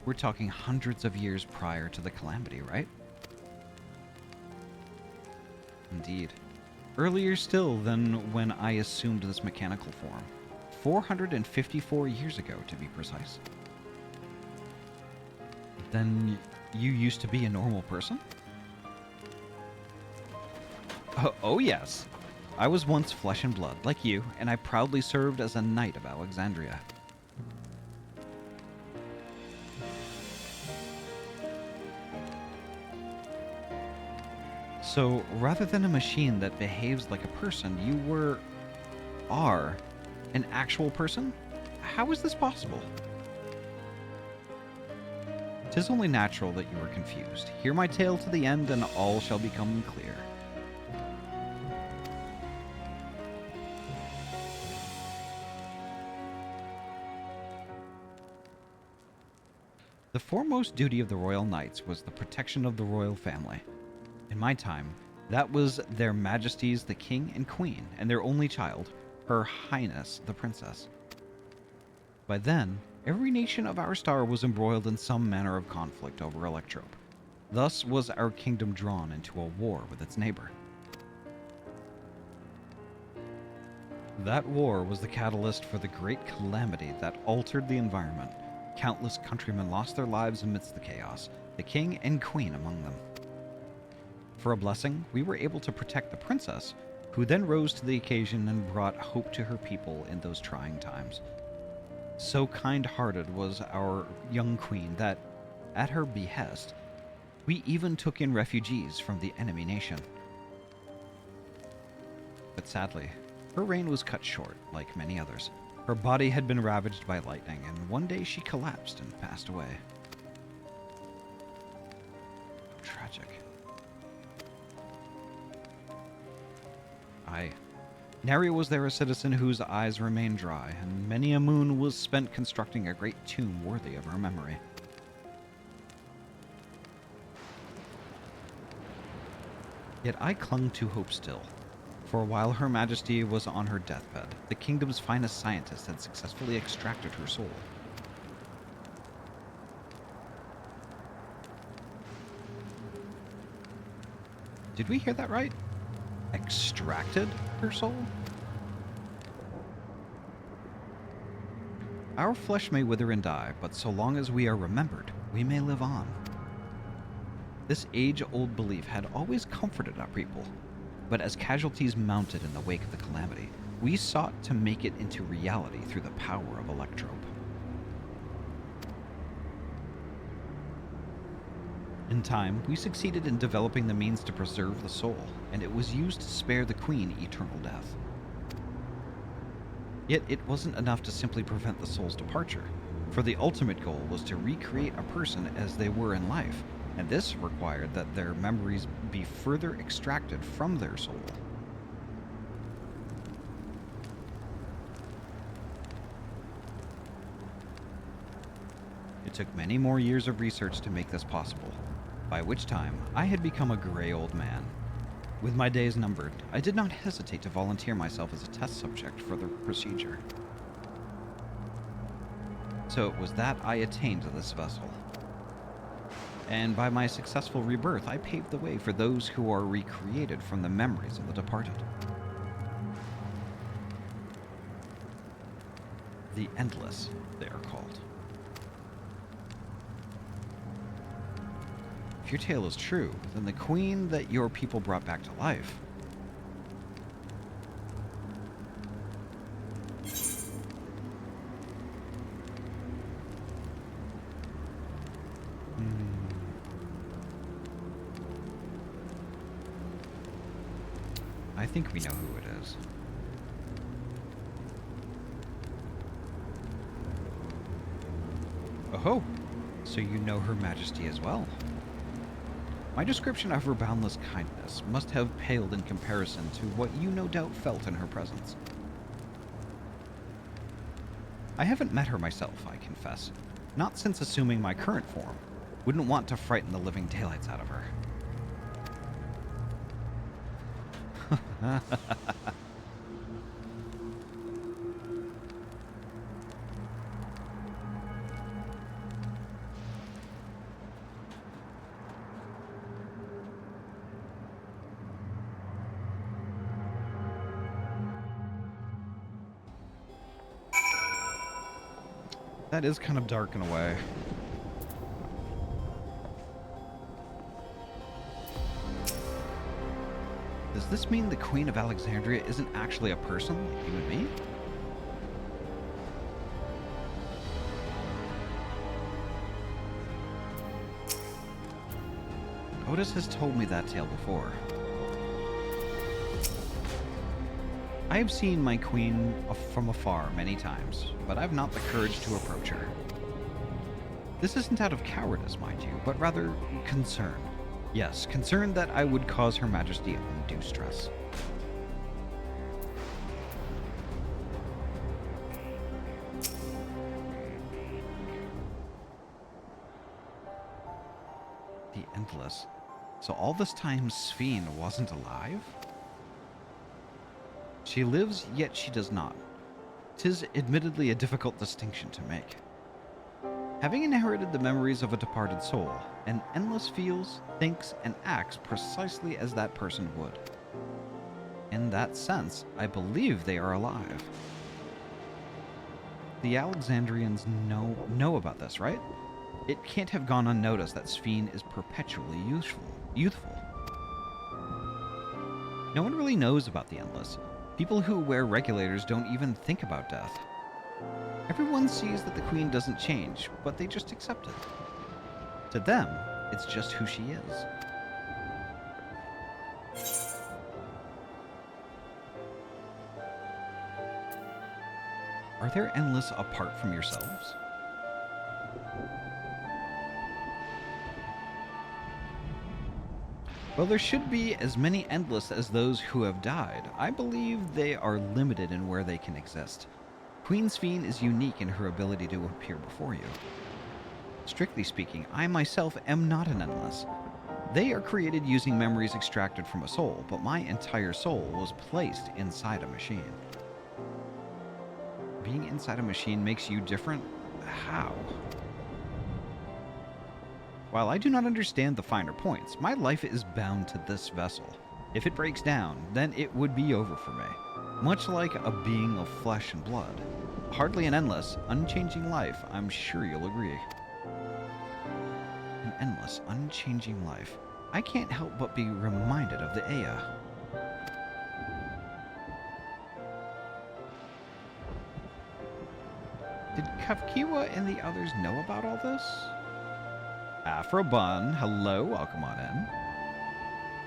We're talking hundreds of years prior to the calamity, right? Indeed. Earlier still than when I assumed this mechanical form. 454 years ago, to be precise. Then you used to be a normal person? Oh yes. I was once flesh and blood, like you, and I proudly served as a knight of Alexandria. So, rather than a machine that behaves like a person, you are an actual person? How is this possible? 'Tis only natural that you are confused. Hear my tale to the end, and all shall become clear. The foremost duty of the Royal Knights was the protection of the royal family. In my time, that was their Majesties the King and Queen, and their only child, Her Highness the Princess. By then, every nation of our star was embroiled in some manner of conflict over Electrope. Thus was our kingdom drawn into a war with its neighbor. That war was the catalyst for the great calamity that altered the environment, Countless countrymen lost their lives amidst the chaos, the king and queen among them. For a blessing, we were able to protect the princess, who then rose to the occasion and brought hope to her people in those trying times. So kind-hearted was our young queen that, at her behest, we even took in refugees from the enemy nation. But sadly, her reign was cut short, like many others. Her body had been ravaged by lightning, and one day she collapsed and passed away. Tragic. Aye. Nary was there a citizen whose eyes remained dry, and many a moon was spent constructing a great tomb worthy of her memory. Yet I clung to hope still, for while Her Majesty was on her deathbed, the kingdom's finest scientists had successfully extracted her soul. Did we hear that right? Extracted her soul? Our flesh may wither and die, but so long as we are remembered, we may live on. This age-old belief had always comforted our people, but as casualties mounted in the wake of the calamity, we sought to make it into reality through the power of Electrope. In time, we succeeded in developing the means to preserve the soul, and it was used to spare the Queen eternal death. Yet it wasn't enough to simply prevent the soul's departure, for the ultimate goal was to recreate a person as they were in life, and this required that their memories be further extracted from their soul. It took many more years of research to make this possible, by which time I had become a gray old man. With my days numbered, I did not hesitate to volunteer myself as a test subject for the procedure. So it was that I attained this vessel. And by my successful rebirth, I paved the way for those who are recreated from the memories of the departed. The Endless, they are called. If your tale is true, then the queen that your people brought back to life I think we know who it is. Oh, so you know Her Majesty as well. My description of her boundless kindness must have paled in comparison to what you no doubt felt in her presence. I haven't met her myself, I confess, not since assuming my current form. Wouldn't want to frighten the living daylights out of her. That is kind of dark in a way. Does this mean the Queen of Alexandria isn't actually a person like you and me? Otis has told me that tale before. I have seen my queen from afar many times, but I've not the courage to approach her. This isn't out of cowardice, mind you, but rather concern. Yes, concern that I would cause Her Majesty undue stress. The Endless. So all this time Sphene wasn't alive? She lives, yet she does not. 'Tis admittedly a difficult distinction to make. Having inherited the memories of a departed soul, an Endless feels, thinks, and acts precisely as that person would. In that sense, I believe they are alive. The Alexandrians know about this, right? It can't have gone unnoticed that Sphene is perpetually youthful. No one really knows about the Endless. People who wear regulators don't even think about death. Everyone sees that the Queen doesn't change, but they just accept it. To them, it's just who she is. Are there Endless apart from yourselves? Well, there should be as many Endless as those who have died. I believe they are limited in where they can exist. Queen Sphene is unique in her ability to appear before you. Strictly speaking, I myself am not an Endless. They are created using memories extracted from a soul, but my entire soul was placed inside a machine. Being inside a machine makes you different? How? While I do not understand the finer points, my life is bound to this vessel. If it breaks down, then it would be over for me. Much like a being of flesh and blood. Hardly an endless, unchanging life, I'm sure you'll agree. An endless, unchanging life. I can't help but be reminded of the Ahty. Did Kafkiwa and the others know about all this? Afrobun, hello, welcome on in.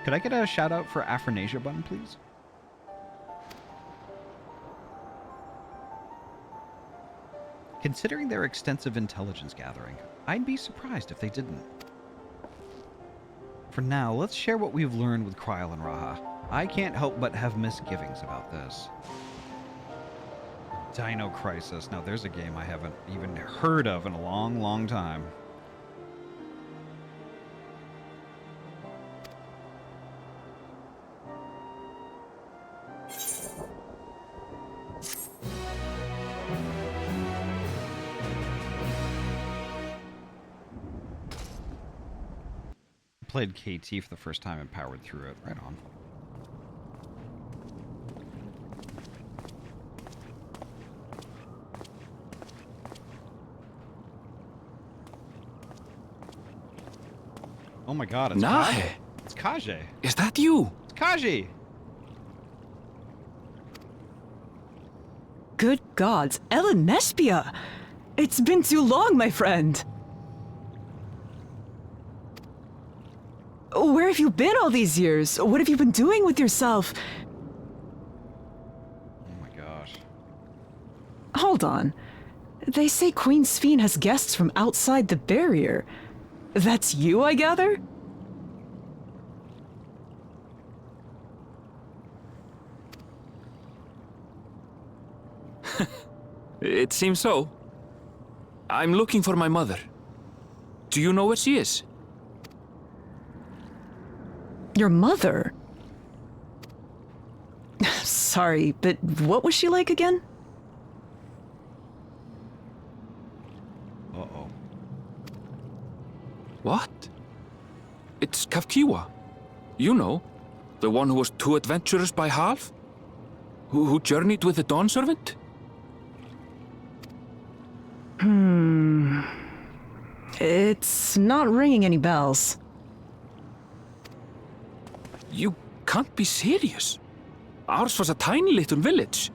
Could I get a shout out for Afronasia Bun, please? Considering their extensive intelligence gathering, I'd be surprised if they didn't. For now, let's share what we've learned with Kryl and Raha. I can't help but have misgivings about this. Dino Crisis. Now there's a game I haven't even heard of in a long, long time. Played KT for the first time and powered through it. Right on. Oh my god, it's Kaji. It's Kaji. Is that you? It's Kaji. Good gods, Ellen Nespia! It's been too long, my friend! Where have you been all these years? What have you been doing with yourself? Oh my gosh. Hold on. They say Queen Sphene has guests from outside the barrier. That's you, I gather? It seems so. I'm looking for my mother. Do you know where she is? Your mother? Sorry, but what was she like again? Uh-oh. What? It's Kafkiwa. You know, the one who was too adventurous by half? Who journeyed with the Dawn Servant? It's not ringing any bells. You can't be serious. Ours was a tiny little village.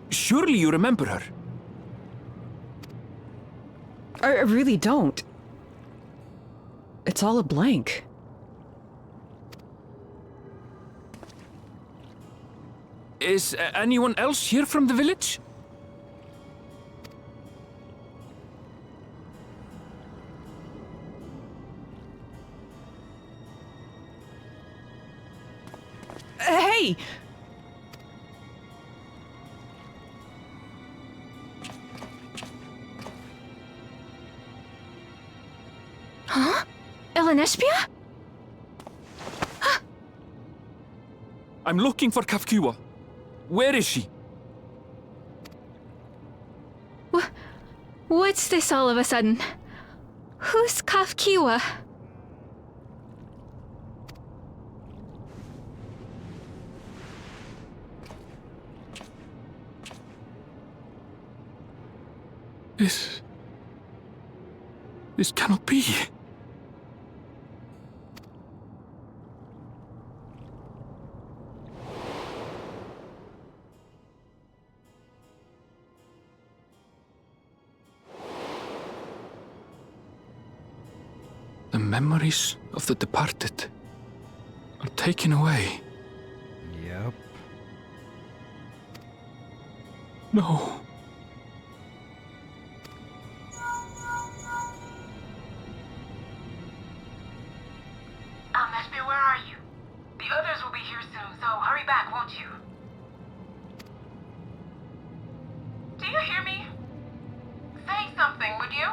Surely you remember her. I really don't. It's all a blank. Is anyone else here from the village? Hey! Huh? Elenespia? I'm looking for Kafkiwa. Where is she? What's this all of a sudden? Who's Kafkiwa? This cannot be. The memories of the departed are taken away. Yep. No. Meshby, where are you? The others will be here soon, so hurry back, won't you? Do you hear me? Say something, would you?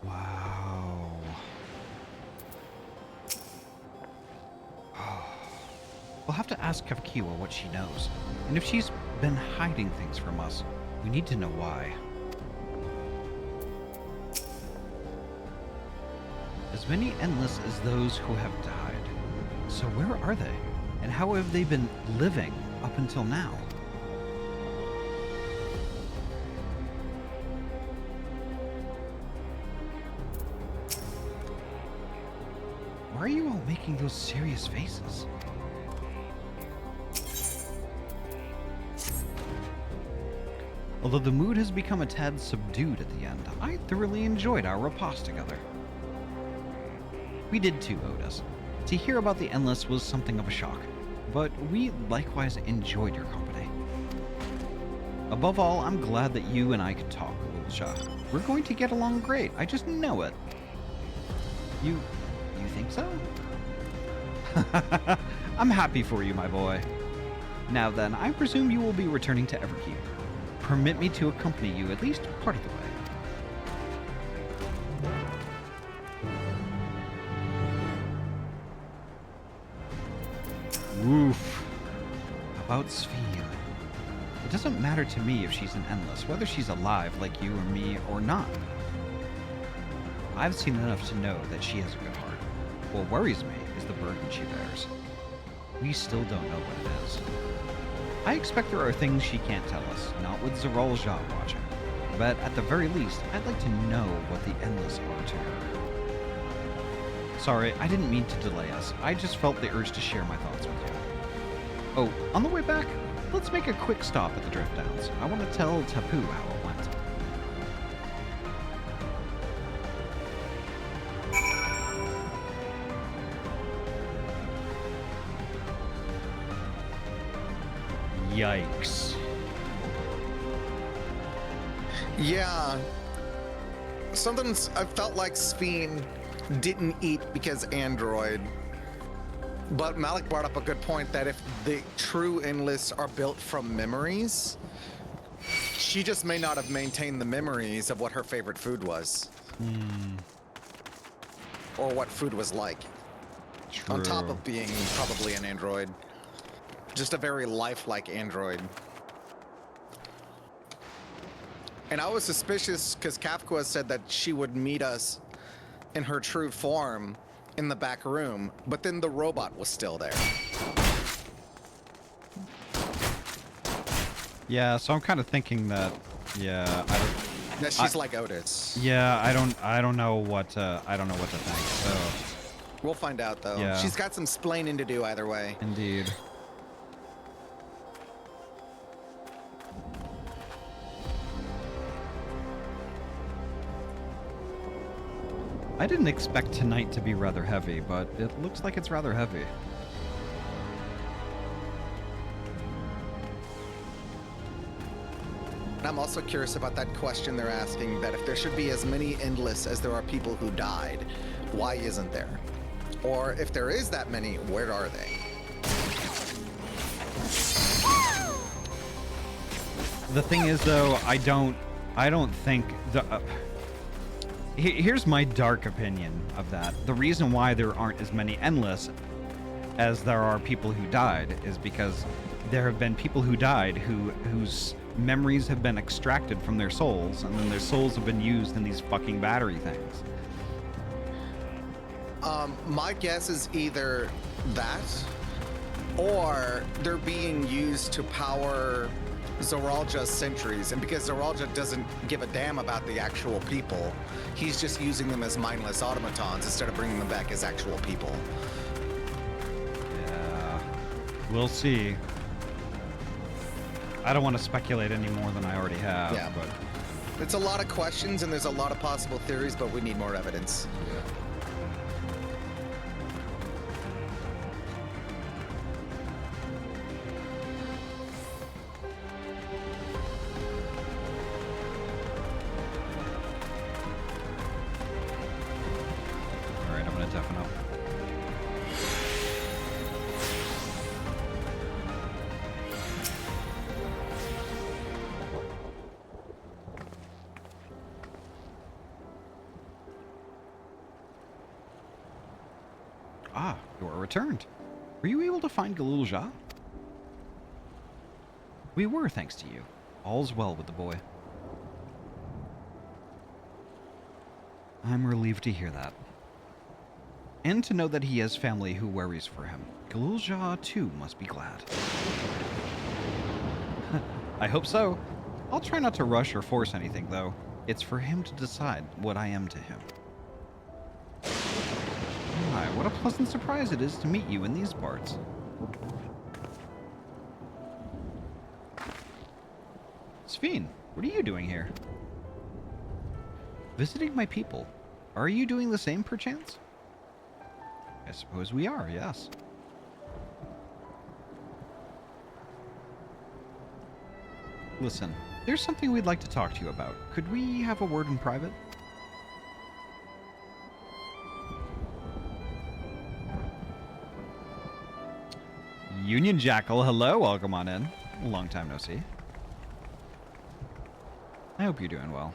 Wow. We'll have to ask Kafkiwa what she knows. And if she's been hiding things from us, we need to know why. As many endless as those who have died. So where are they? And how have they been living up until now? Why are you all making those serious faces? Although the mood has become a tad subdued at the end, I thoroughly enjoyed our repast together. We did too, Otis. To hear about the Endless was something of a shock, but we likewise enjoyed your company. Above all, I'm glad that you and I could talk, Ulsha. We're going to get along great, I just know it. You think so? I'm happy for you, my boy. Now then, I presume you will be returning to Everkeep. Permit me to accompany you at least part of the way. Oof. About Sphene. It doesn't matter to me if she's an Endless, whether she's alive like you or me or not. I've seen enough to know that she has a good heart. What worries me is the burden she bears. We still don't know what it is. I expect there are things she can't tell us, not with Zeral Jah watching. But at the very least, I'd like to know what the Endless are to her. Sorry, I didn't mean to delay us. I just felt the urge to share my thoughts with you. Oh, on the way back, let's make a quick stop at the Drift Downs. I want to tell Tapu how it went. Yikes. Yeah. I felt like Sphene didn't eat because Android. But Malik brought up a good point that if the true Endless are built from memories, she just may not have maintained the memories of what her favorite food was. Or what food was like. True. On top of being probably an android. Just a very lifelike android. And I was suspicious because Kafka said that she would meet us in her true form in the back room, but then the robot was still there. Yeah, so I'm kind of thinking that, yeah, That she's like Otis. yeah, I don't know what to think. So We'll find out though. Yeah. She's got some splaining to do either way. indeed. I didn't expect tonight to be rather heavy, but it looks like it's rather heavy. And I'm also curious about that question they're asking, that if there should be as many Endless as there are people who died, why isn't there? Or if there is that many, where are they? The thing is, though, I don't think the. Here's my dark opinion of that. The reason why there aren't as many Endless as there are people who died is because there have been people who died whose memories have been extracted from their souls, and then their souls have been used in these fucking battery things. My guess is either that, or they're being used to power Zoralja's sentries, and because Zoralja doesn't give a damn about the actual people, he's just using them as mindless automatons instead of bringing them back as actual people. Yeah, we'll see. I don't want to speculate any more than I already have. Yeah. But It's a lot of questions and there's a lot of possible theories, but we need more evidence. all right, I'm gonna deafen up. Ah, you are returned. Were you able to find Galulja? We were, thanks to you. All's well with the boy. I'm relieved to hear that. And to know that he has family who worries for him. Galulja, too, must be glad. I hope so. I'll try not to rush or force anything, though. It's for him to decide what I am to him. My, what a pleasant surprise it is to meet you in these parts. Sphene, what are you doing here? Visiting my people. Are you doing the same, perchance? I suppose we are, yes. Listen, there's something we'd like to talk to you about. Could we have a word in private? Union Jackal, hello, welcome on in. Long time no see. I hope you're doing well.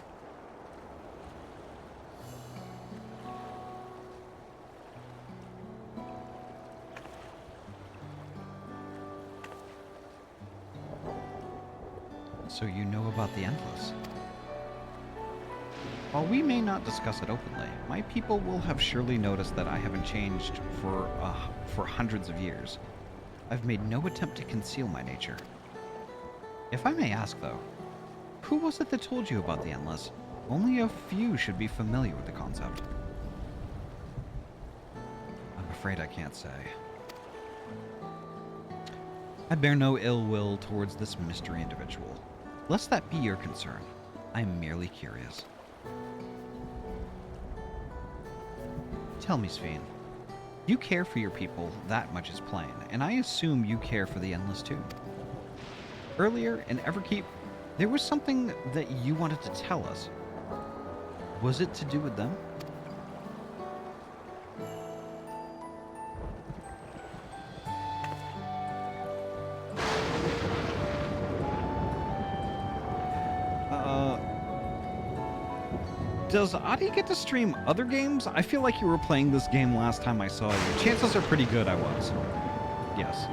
So you know about the Endless. While we may not discuss it openly, my people will have surely noticed that I haven't changed for hundreds of years. I've made no attempt to conceal my nature. If I may ask, though, who was it that told you about the Endless? Only a few should be familiar with the concept. I'm afraid I can't say. I bear no ill will towards this mystery individual. Lest that be your concern, I am merely curious. Tell me, Sphene, you care for your people, that much is plain, and I assume you care for the Endless too. Earlier in Everkeep, there was something that you wanted to tell us. Was it to do with them? Does Ahty get to stream other games? I feel like you were playing this game last time I saw you. Chances are pretty good I was. Yes.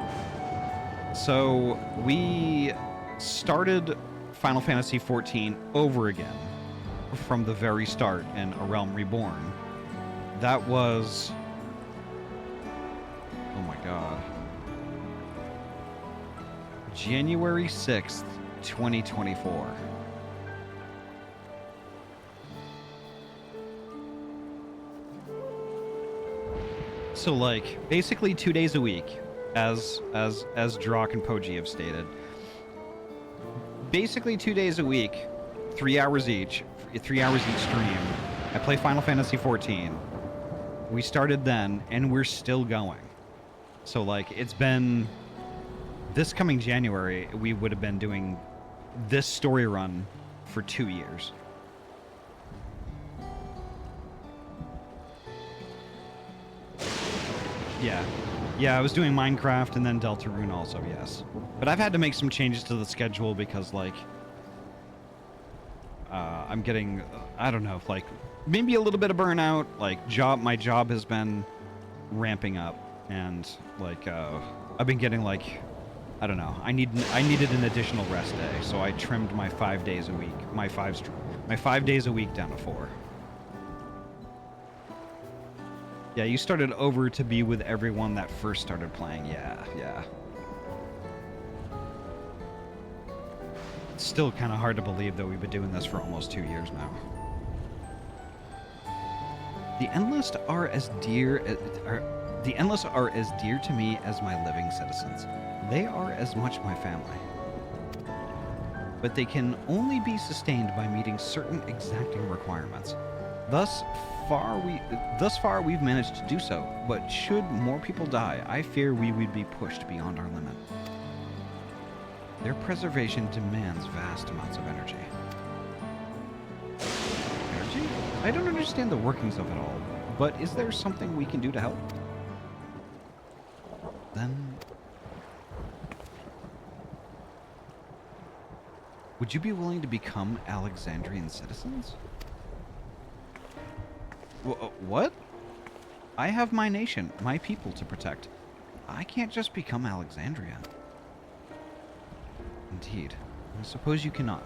So, we started Final Fantasy XIV over again from the very start in A Realm Reborn. That was... oh my god. January 6th, 2024. So, like, basically 2 days a week, as Drock and Poji have stated. Basically 2 days a week, 3 hours each stream. I play Final Fantasy XIV. We started then, and we're still going. So, like, it's been... this coming January, we would have been doing this story run for 2 years. Yeah. Yeah, I was doing Minecraft and then Deltarune also, yes. But I've had to make some changes to the schedule because, like, I'm getting, I don't know, like, maybe a little bit of burnout. Like, my job has been ramping up, and, like, I've been getting, like, I don't know. I needed an additional rest day, so I trimmed my 5 days a week, my 5 days a week down to 4. Yeah, you started over to be with everyone that first started playing. Yeah, yeah. It's still kind of hard to believe that we've been doing this for almost 2 years now. The Endless are as dear to me as my living citizens. They are as much my family. But they can only be sustained by meeting certain exacting requirements. Thus far we've managed to do so, but should more people die, I fear we would be pushed beyond our limit. Their preservation demands vast amounts of energy. Energy? I don't understand the workings of it all, but is there something we can do to help? Then... would you be willing to become Alexandrian citizens? What? I have my nation, my people to protect. I can't just become Alexandrian. Indeed. I suppose you cannot.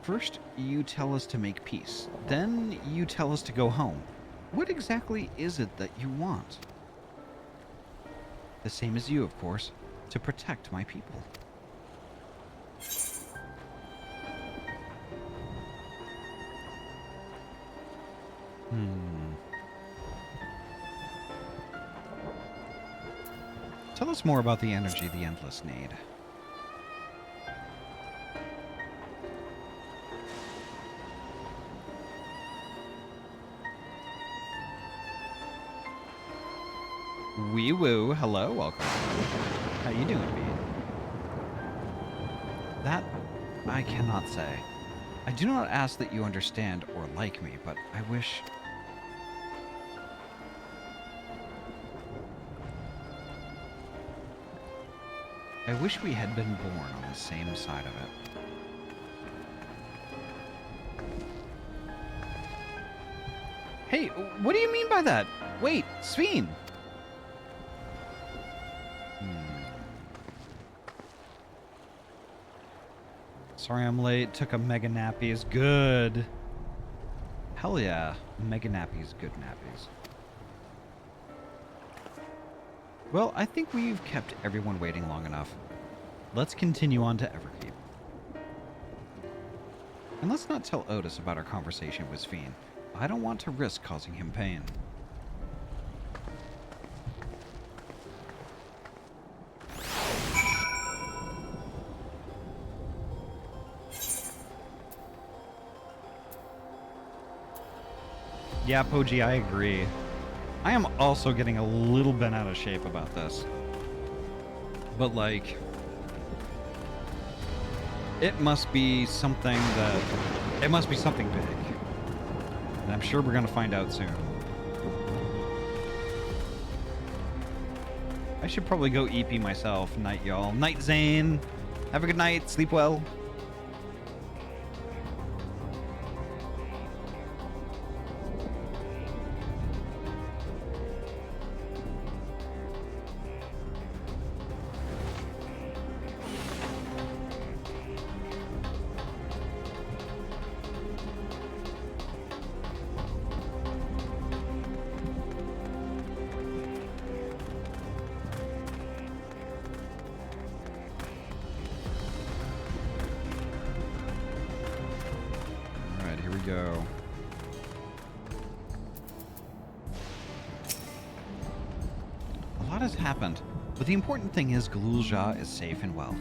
First, you tell us to make peace. Then, you tell us to go home. What exactly is it that you want? The same as you, of course. To protect my people. Tell us more about the energy the Endless need. Wee woo, hello, welcome. How you doing, Bee? That I cannot say. I do not ask that you understand or like me, but I wish... I wish we had been born on the same side of it. Hey, what do you mean by that? Wait, Sveen! Sorry I'm late. Took a mega nappies. Good. Hell yeah. Mega nappies, good nappies. Well, I think we've kept everyone waiting long enough. Let's continue on to Everkeep. And let's not tell Otis about our conversation with Sveen. I don't want to risk causing him pain. Yeah, Poji, I agree. I am also getting a little bent out of shape about this. But, like... it must be something that... it must be something big. And I'm sure we're gonna find out soon. I should probably go EP myself. Night, y'all. Night, Zane. Have a good night. Sleep well. Go. A lot has happened, but the important thing is Galulja is safe and well.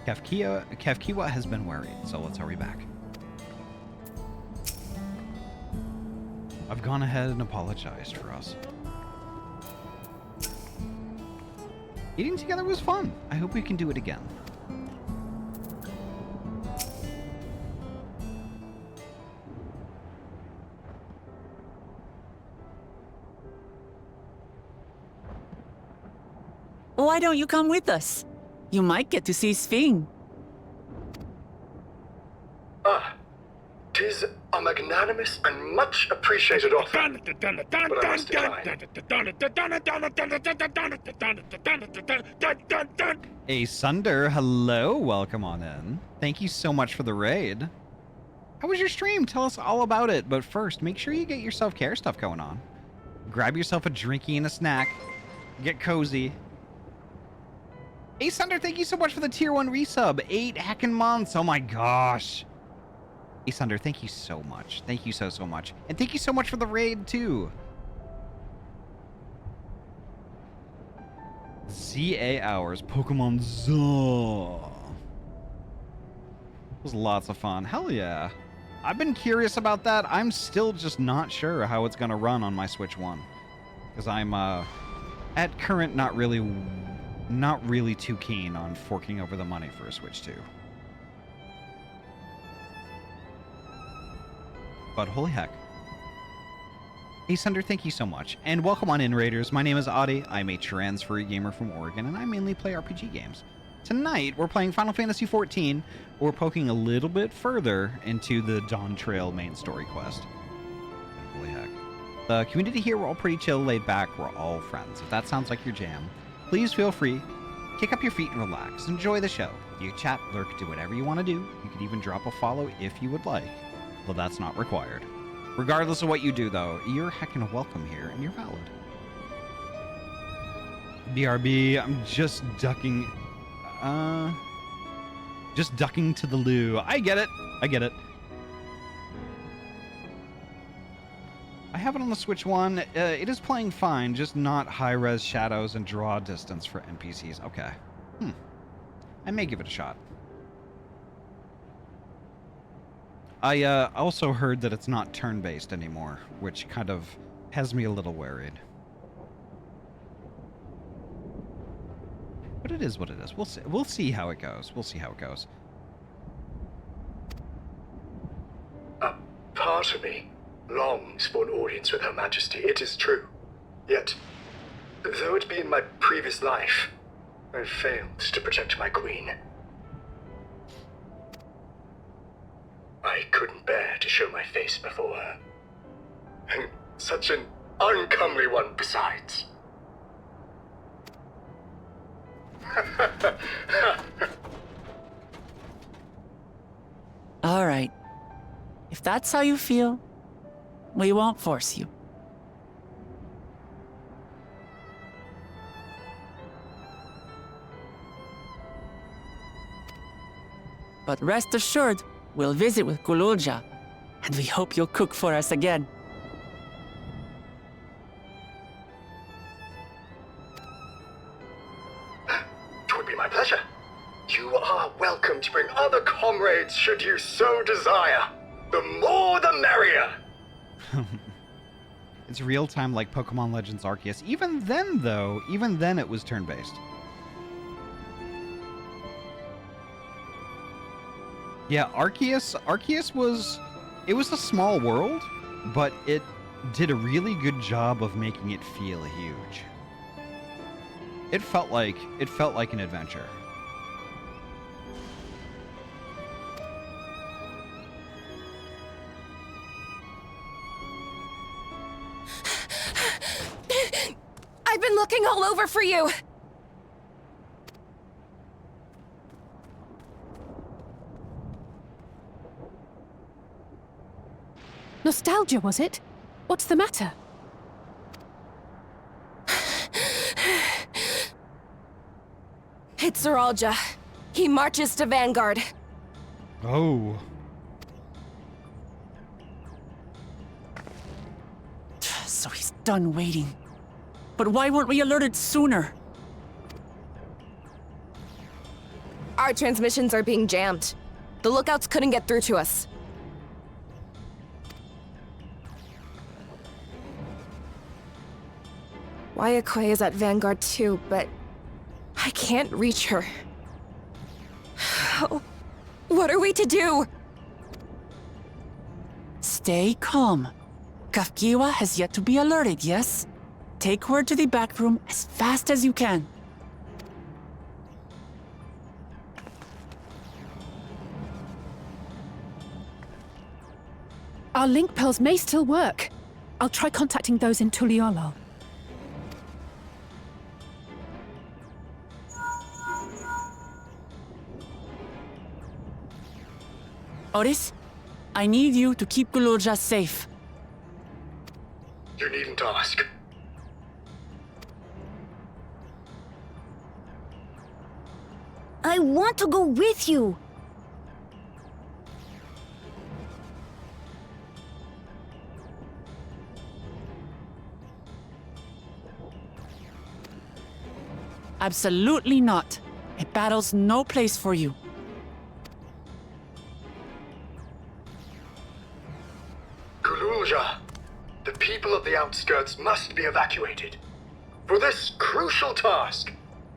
Kafkiwa has been worried, so let's hurry back. I've gone ahead and apologized for us. Eating together was fun. I hope we can do it again. Why don't you come with us? You might get to see Sveen. Tis a magnanimous and much appreciated offer, but I must decline. Asunder, hello, welcome on in. Thank you so much for the raid. How was your stream? Tell us all about it. But first, make sure you get your self-care stuff going on. Grab yourself a drinky and a snack. Get cozy. Ace Hunter, thank you so much for the tier 1 resub. 8 heckin' months. Oh my gosh. Ace Hunter, thank you so much. Thank you so much. And thank you so much for the raid, too. ZA Hours, Pokemon Zo. It was lots of fun. Hell yeah. I've been curious about that. I'm still just not sure how it's going to run on my Switch 1. Because I'm, at current, not really too keen on forking over the money for a Switch 2. But holy heck. Ace Hunter, thank you so much. And welcome on in, Raiders. My name is Ahty. I'm a trans-furry gamer from Oregon, and I mainly play RPG games. Tonight, we're playing Final Fantasy XIV. We're poking a little bit further into the Dawntrail main story quest. Holy heck. The community here, we're all pretty chill, laid back. We're all friends. If that sounds like your jam, please feel free. Kick up your feet and relax. Enjoy the show. You chat, lurk, do whatever you want to do. You could even drop a follow if you would like, though that's not required. Regardless of what you do, though, you're heckin' welcome here, and you're valid. BRB, I'm just ducking... just ducking to the loo. I get it. I get it. I have it on the Switch 1. It is playing fine, just not high-res shadows and draw distance for NPCs. Okay. I may give it a shot. I also heard that it's not turn-based anymore, which kind of has me a little worried. But it is what it is. We'll see how it goes. We'll see how it goes. A part of me longs for an audience with Her Majesty, it is true. Yet, though it be in my previous life, I failed to protect my queen. I couldn't bear to show my face before her. And such an uncomely one besides. All right. If that's how you feel, we won't force you. But rest assured, we'll visit with Kululja, and we hope you'll cook for us again. It would be my pleasure. You are welcome to bring other comrades should you so desire. The more the merrier. It's real-time like Pokemon Legends Arceus. Even then, though, it was turn-based. Yeah, Arceus was... It was a small world, but it did a really good job of making it feel huge. It felt like an adventure. I've been looking all over for you! Nostalgia, was it? What's the matter? It's Zeralja. He marches to Vanguard. Oh. So he's done waiting. But why weren't we alerted sooner? Our transmissions are being jammed. The lookouts couldn't get through to us. Wayakoi is at Vanguard too, but I can't reach her. What are we to do? Stay calm. Kafkiwa has yet to be alerted, yes? Take her to the back room as fast as you can. Our link pearls may still work. I'll try contacting those in Tuliolo. Otis, I need you to keep Gulurja safe. You needn't ask. I want to go with you. Absolutely not. A battle's no place for you. Gulurja, the people of the outskirts must be evacuated. For this crucial task,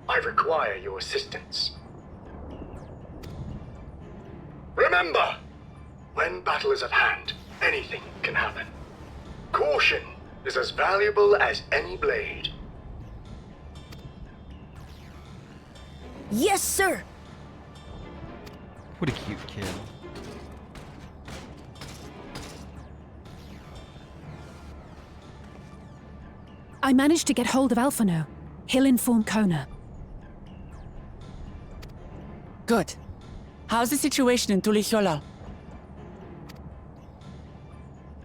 I require your assistance. Remember, when battle is at hand, anything can happen. Caution is as valuable as any blade. Yes, sir. What a cute kid. I managed to get hold of Alphano. He'll inform Kona. Good. How's the situation in Tulichola?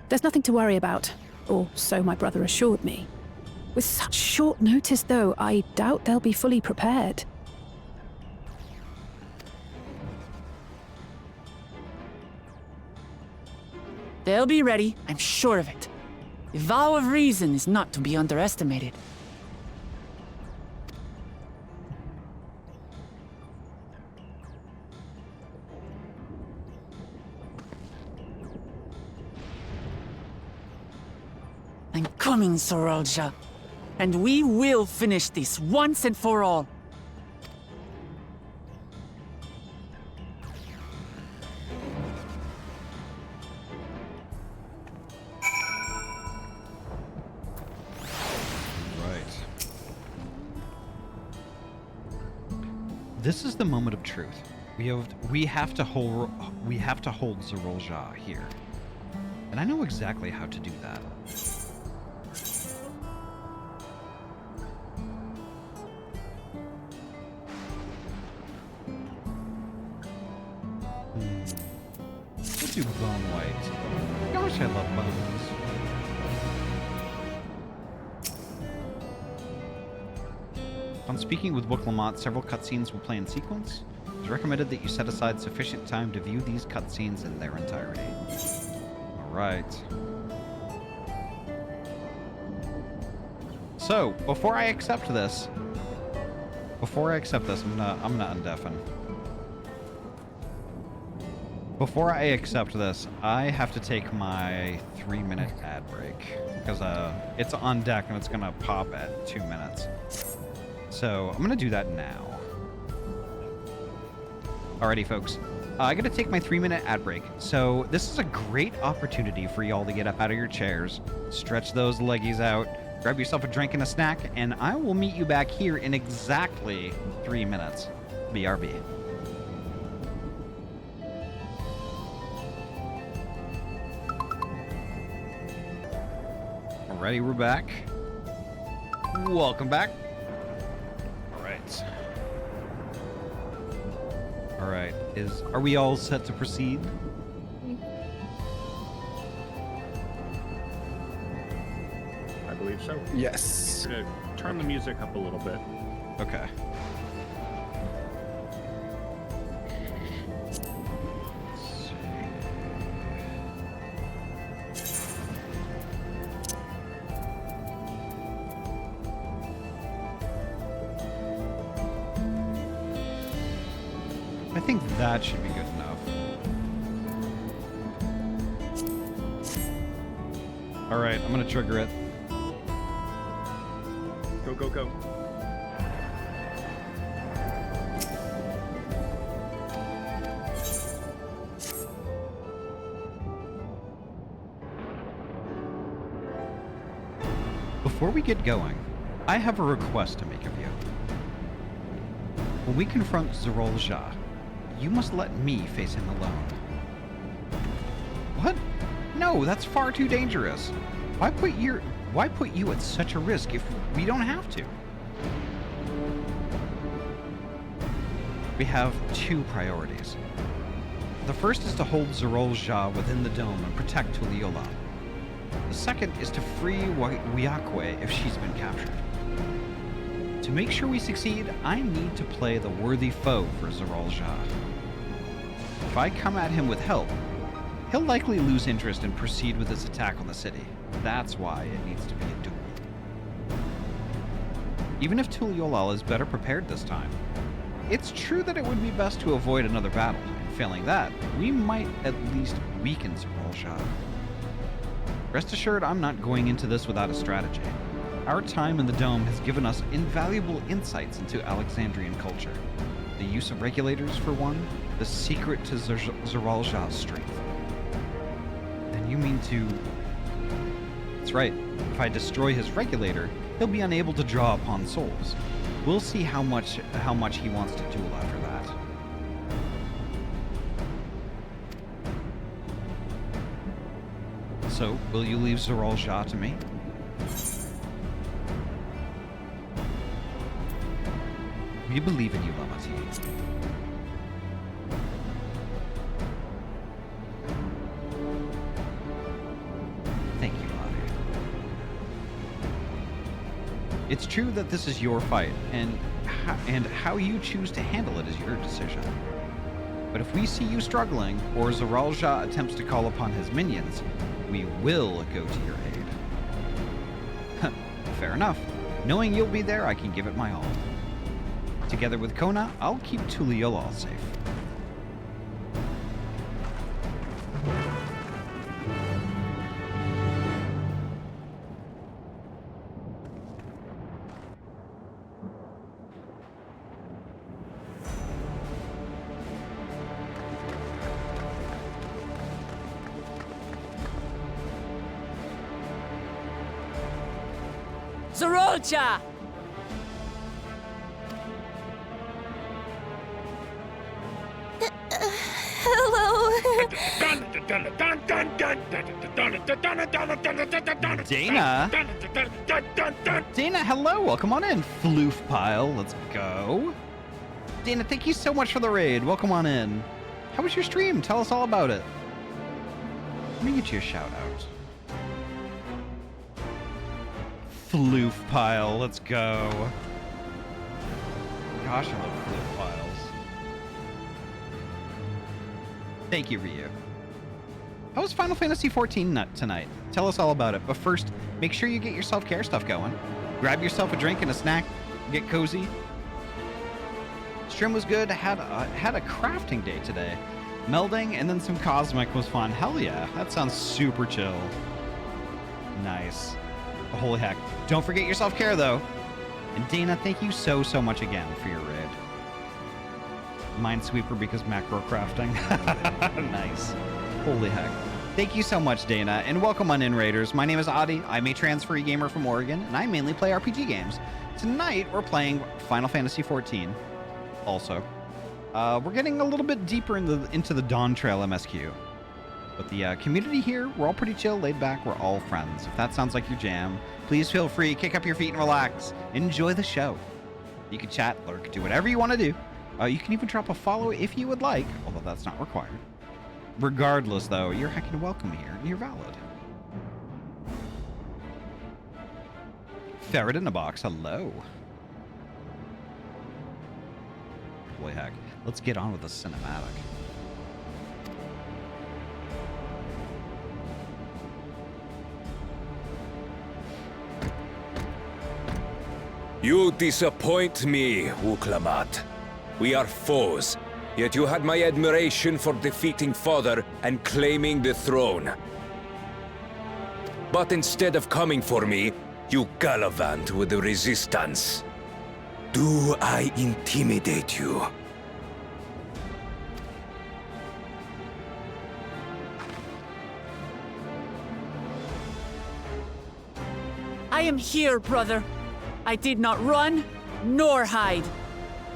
There's nothing to worry about, or so my brother assured me. With such short notice, though, I doubt they'll be fully prepared. They'll be ready, I'm sure of it. The vow of reason is not to be underestimated. I'm coming, Sorolja. And we will finish this once and for all. This is the moment of truth. We have to hold Zorolja here. And I know exactly how to do that. Let's do Bone White. Gosh, I love bones. On speaking with Book Lamont, several cutscenes will play in sequence. It's recommended that you set aside sufficient time to view these cutscenes in their entirety. Alright. So, before I accept this, I'm gonna undeafen. Before I accept this, I have to take my 3-minute ad break because it's on deck and it's gonna pop at 2 minutes. So I'm gonna do that now. Alrighty, folks. I gotta take my 3-minute ad break. So this is a great opportunity for y'all to get up out of your chairs, stretch those leggies out, grab yourself a drink and a snack, and I will meet you back here in exactly 3 minutes. BRB. Alrighty, we're back. Welcome back. Alright, are we all set to proceed? I believe so. Yes. I'm gonna turn the music up a little bit. Okay. I think that should be good enough. Alright, I'm gonna trigger it. Go, go, go. Before we get going, I have a request to make of you. When we confront Zorolja, you must let me face him alone. What? No, that's far too dangerous. Why put you at such a risk if we don't have to? We have two priorities. The first is to hold Zerolja within the dome and protect Tuliyollal. The second is to free Wiakwe if she's been captured. To make sure we succeed, I need to play the worthy foe for Zerolja. If I come at him with help, he'll likely lose interest and proceed with his attack on the city. That's why it needs to be a duel. Even if Tuliyollal is better prepared this time, it's true that it would be best to avoid another battle, and failing that, we might at least weaken Zerolja. Rest assured, I'm not going into this without a strategy. Our time in the Dome has given us invaluable insights into Alexandrian culture. The use of regulators, for one, the secret to Zerolja's strength. Then you mean to... That's right. If I destroy his regulator, he'll be unable to draw upon souls. We'll see how much he wants to duel after that. So, will you leave Zerolja to me? We believe in you, Ahty. Thank you, Ahty. It's true that this is your fight, and how you choose to handle it is your decision. But if we see you struggling, or Zerolja attempts to call upon his minions, we will go to your aid. Fair enough. Knowing you'll be there, I can give it my all. Together with Kona, I'll keep Tuliyollal safe. Zerolja! Dana? Dana, hello! Welcome on in, Floof Pile. Let's go. Dana, thank you so much for the raid. Welcome on in. How was your stream? Tell us all about it. Let me get you a shout out. Floof Pile, let's go. Gosh, I love Floof Piles. Thank you, Ryu. How was Final Fantasy XIV tonight? Tell us all about it. But first, make sure you get your self-care stuff going. Grab yourself a drink and a snack. Get cozy. Stream was good. Had a crafting day today. Melding and then some cosmic was fun. Hell yeah. That sounds super chill. Nice. Oh, holy heck. Don't forget your self-care, though. And Dana, thank you so much again for your raid. Minesweeper because macro crafting. Nice. Holy heck. Thank you so much, Dana, and welcome on in, Raiders. My name is Ahty. I'm a transferee gamer from Oregon, and I mainly play RPG games. Tonight, we're playing Final Fantasy XIV. Also, we're getting a little bit deeper into the Dawntrail MSQ. But the community here, we're all pretty chill, laid back. We're all friends. If that sounds like your jam, please feel free, kick up your feet and relax. Enjoy the show. You can chat, lurk, do whatever you want to do. You can even drop a follow if you would like, although that's not required. Regardless, though, you're heckin' welcome here, and you're valid. Ferret in a box, hello. Holy heck. Let's get on with the cinematic. You disappoint me, Uklamat. We are foes, yet you had my admiration for defeating Father and claiming the throne. But instead of coming for me, you gallivant with the resistance. Do I intimidate you? I am here, brother. I did not run, nor hide.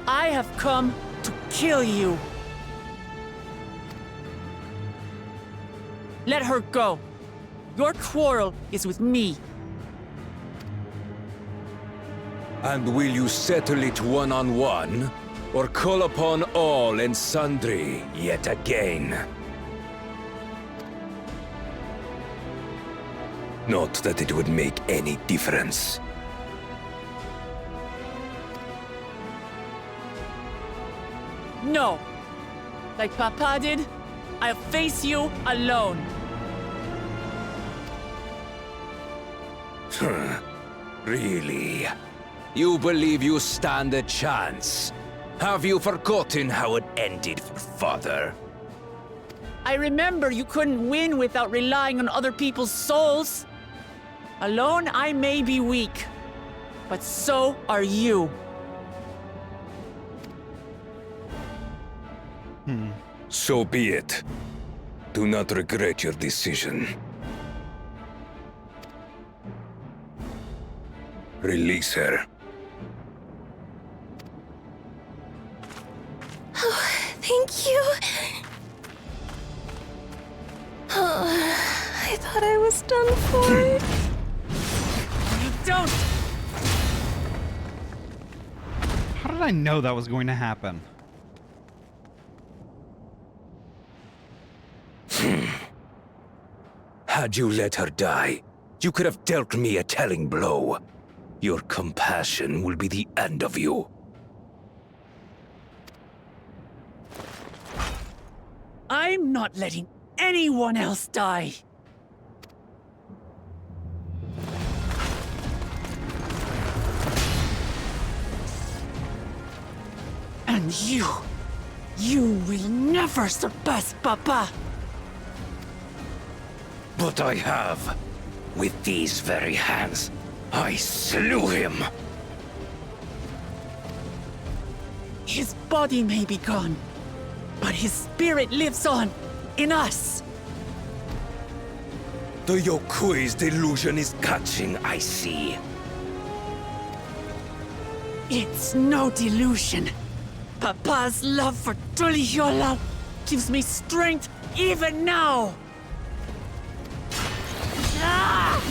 I have come to kill you. Let her go. Your quarrel is with me. And will you settle it one-on-one? or call upon all and sundry yet again. Not that it would make any difference. No. Like Papa did, I'll face you alone. Really? You believe you stand a chance? Have you forgotten how it ended for Father? I remember you couldn't win without relying on other people's souls. Alone, I may be weak, but so are you. So be it. Do not regret your decision. Release her. Oh, thank you. Oh, I thought I was done for. You don't! How did I know that was going to happen? Had you let her die, you could have dealt me a telling blow. Your compassion will be the end of you. I'm not letting anyone else die. And you will never surpass Papa. But I have. With these very hands, I slew him. His body may be gone, but his spirit lives on in us. The Yokui's delusion is catching, I see. It's no delusion. Papa's love for Tulihiola gives me strength even now. Ah!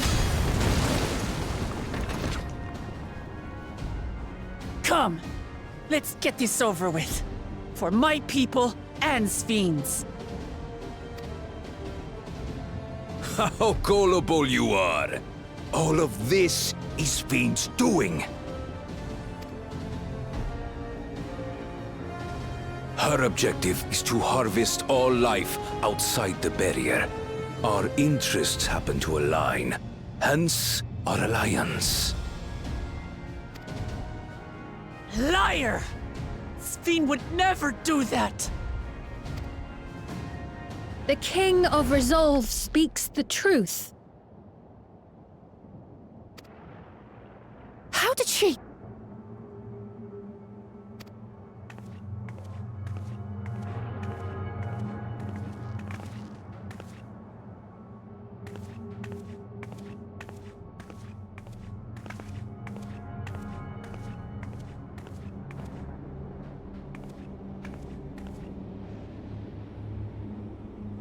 Come, let's get this over with. For my people and Sphines. How gullible you are! All of this is Fiend's doing. Her objective is to harvest all life outside the barrier. Our interests happen to align, hence our alliance. Liar! Sphine would never do that! The King of Resolve speaks the truth. How did she...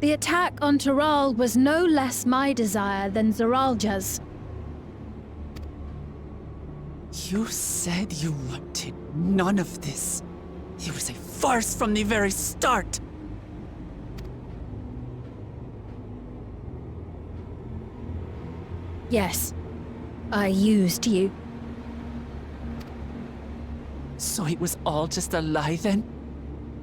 The attack on Taral was no less my desire than Zeralja's. You said you wanted none of this. It was a farce from the very start. Yes, I used you. So it was all just a lie then?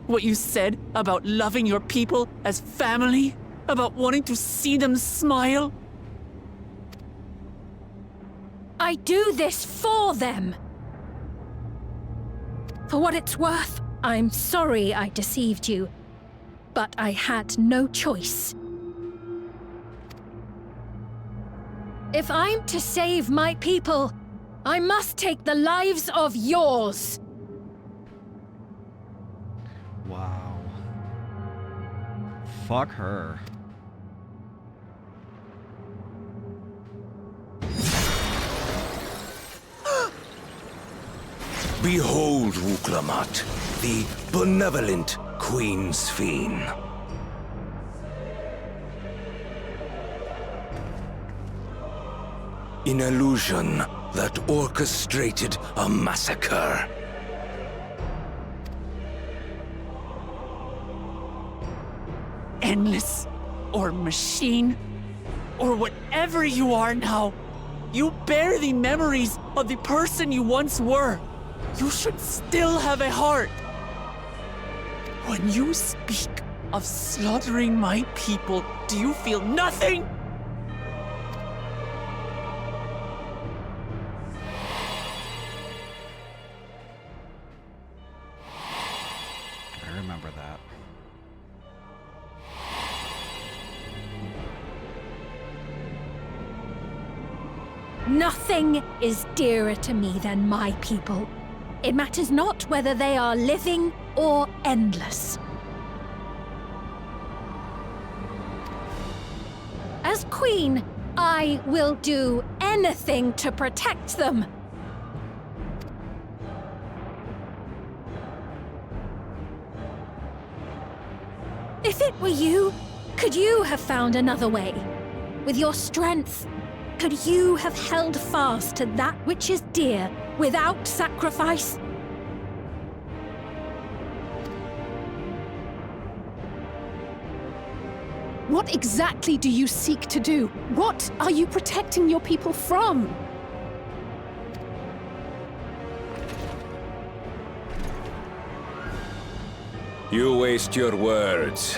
What you said about loving your people as family? About wanting to see them smile? I do this for them! For what it's worth, I'm sorry I deceived you. But I had no choice. If I'm to save my people, I must take the lives of yours! Wow. Fuck her. Behold, Wuklamat, the benevolent Queen Sphine. An illusion that orchestrated a massacre. endless, or machine, or whatever you are now, you bear the memories of the person you once were. You should still have a heart. When you speak of slaughtering my people, do you feel nothing? I remember that. Nothing is dearer to me than my people. It matters not whether they are living or endless. As queen, I will do anything to protect them. If it were you, could you have found another way? With your strength, could you have held fast to that which is dear without sacrifice? What exactly do you seek to do? What are you protecting your people from? You waste your words.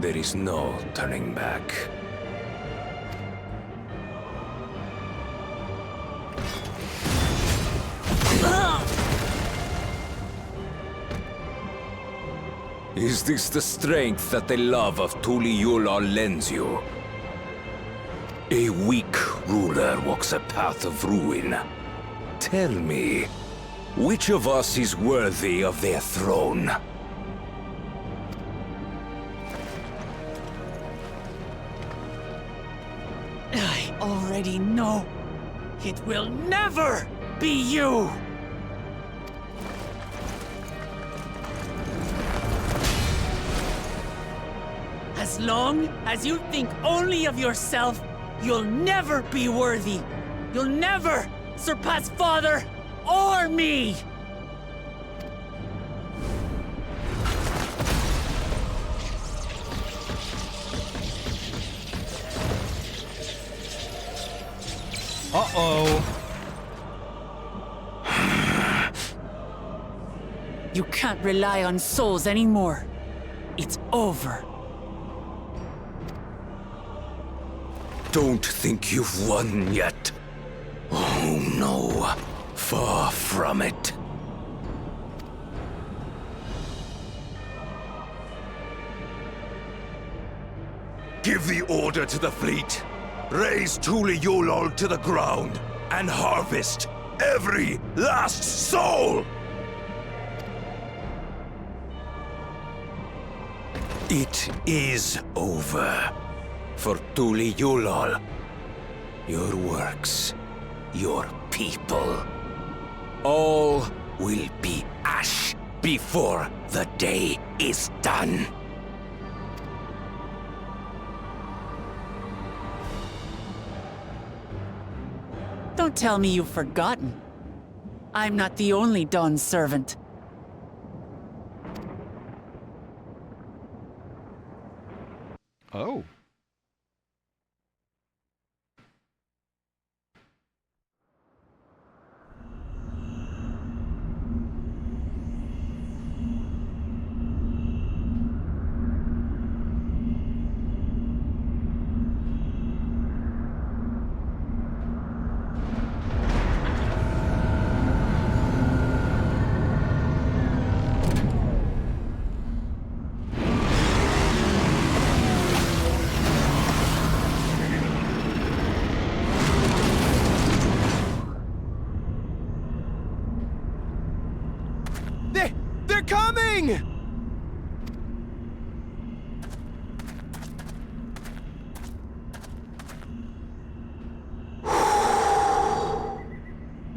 There is no turning back. Is this the strength that the love of Tuliyollal lends you? A weak ruler walks a path of ruin. Tell me, which of us is worthy of their throne? I already know. It will never be you! As long as you think only of yourself, you'll never be worthy. You'll never surpass Father or me! Uh-oh. You can't rely on souls anymore. It's over. Don't think you've won yet. Oh no, far from it. Give the order to the fleet. Raise Tuliyollal to the ground and harvest every last soul! It is over. For Tuliyollal, your works, your people, all will be ash before the day is done. Don't tell me you've forgotten. I'm not the only Dawn's servant. Oh. They're coming!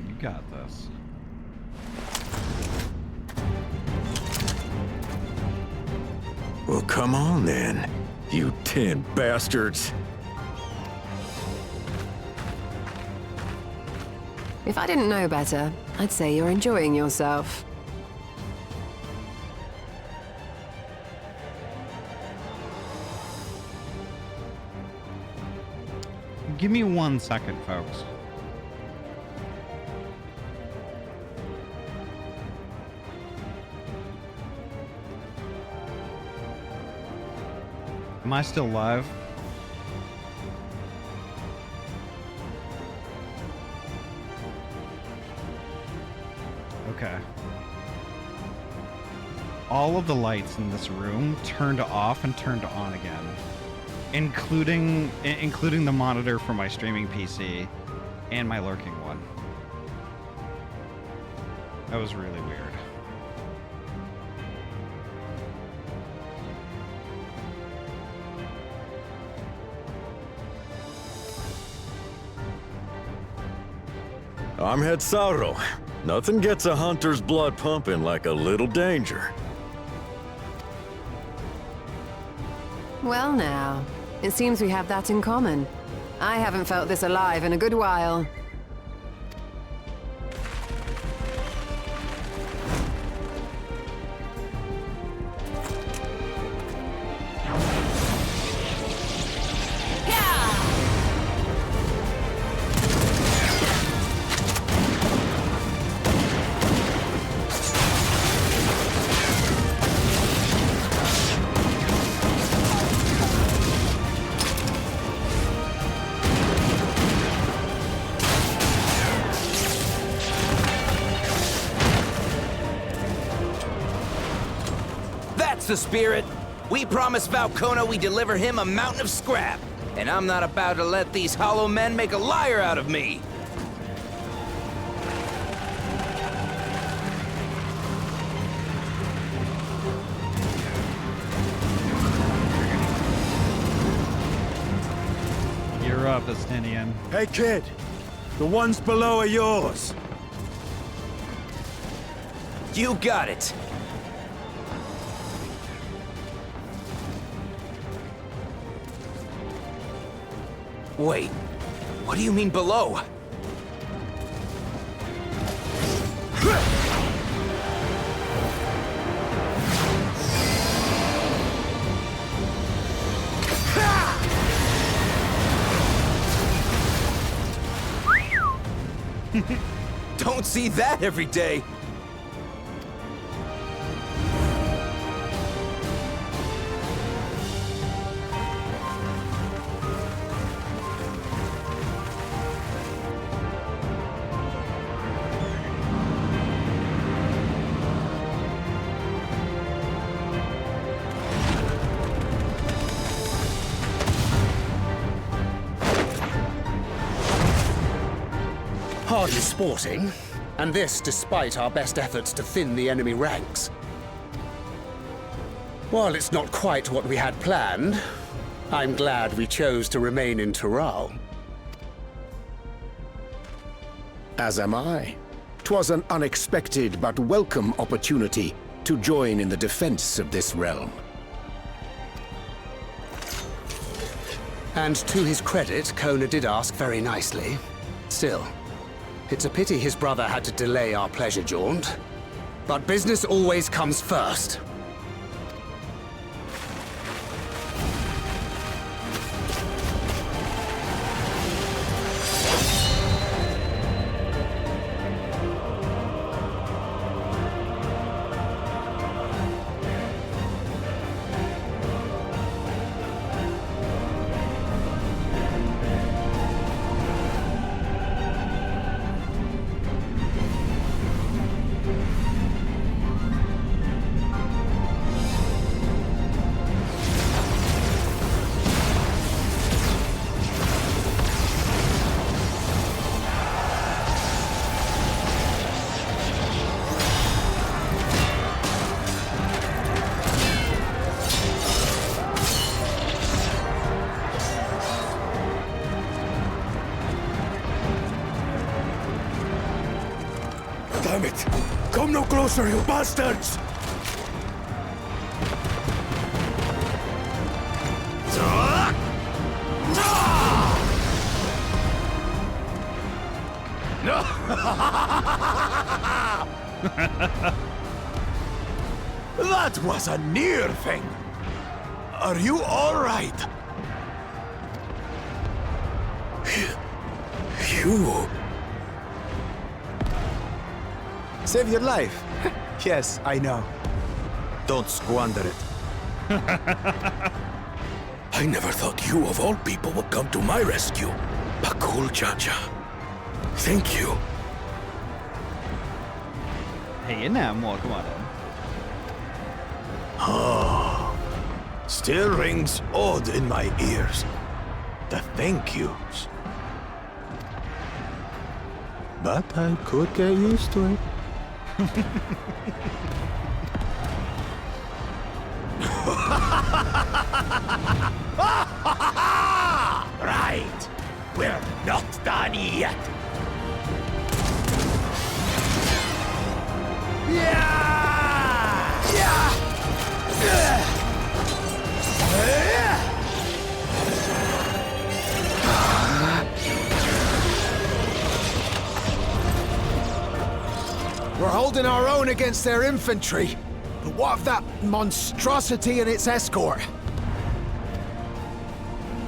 You got this. Well, come on then, you 10 bastards. If I didn't know better, I'd say you're enjoying yourself. Give me 1 second, folks. Am I still live? Okay. All of the lights in this room turned off and turned on again, including the monitor for my streaming PC and my lurking one. That was really weird. I'm Head Sauro. Nothing gets a hunter's blood pumping like a little danger. Well now, it seems we have that in common. I haven't felt this alive in a good while. The spirit. We promised Valcona we deliver him a mountain of scrap, and I'm not about to let these hollow men make a liar out of me. You're up, Estinian. Hey kid, the ones below are yours. You got it. Wait, what do you mean below? Don't see that every day. Hardly sporting, and this despite our best efforts to thin the enemy ranks. While it's not quite what we had planned, I'm glad we chose to remain in Tural. As am I. 'Twas an unexpected but welcome opportunity to join in the defense of this realm. And to his credit, Kona did ask very nicely. Still, it's a pity his brother had to delay our pleasure jaunt. But business always comes first. Damn it! Come no closer, you bastards! That was a near thing. Are you all right? You... Save your life. Yes, I know. Don't squander it. I never thought you, of all people, would come to my rescue. Bakul Chacha. Thank you. Hey, Nam, welcome on in. Oh, still rings odd in my ears. The thank yous. But I could get used to it. Right. We're not done yet. We're holding our own against their infantry. But what of that monstrosity and its escort?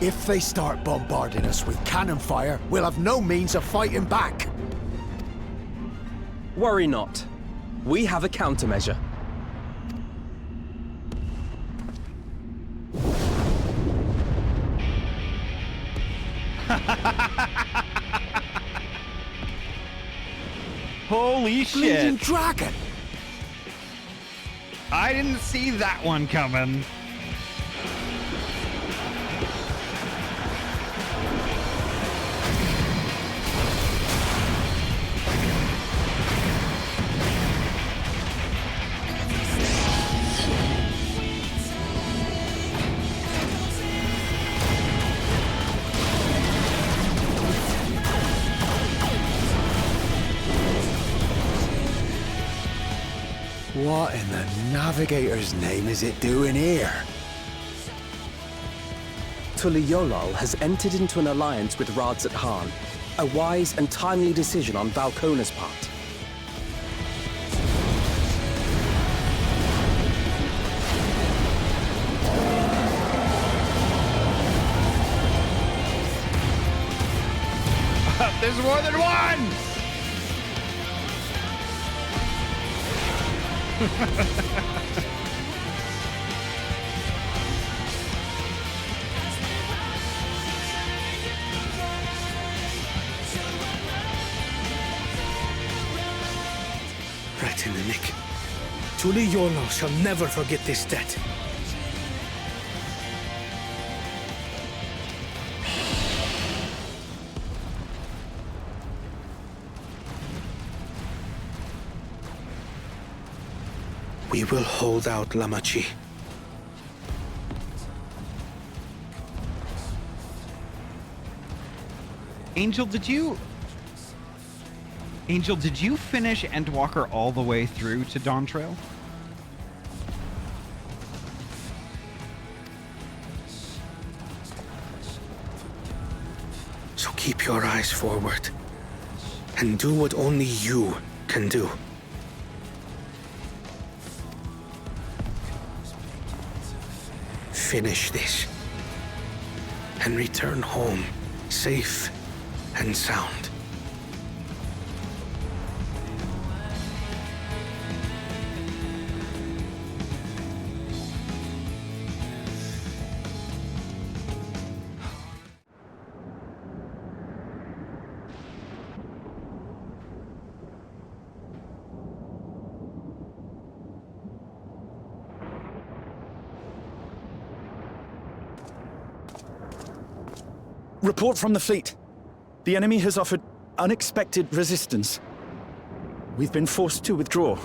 If they start bombarding us with cannon fire, we'll have no means of fighting back. Worry not. We have a countermeasure. Holy Bleeding shit! dragon! I didn't see that one coming. What in the Navigator's name is it doing here? Tuliolal has entered into an alliance with Rads at Han. A wise and timely decision on Valkona's part. There's more than one! Right in the nick. Tuliolal shall never forget this debt. We will hold out, Lamachi. Angel, did you finish Endwalker all the way through to Dawntrail? So keep your eyes forward. And do what only you can do. Finish this. And return home, safe and sound. Report from the fleet. The enemy has offered unexpected resistance. We've been forced to withdraw.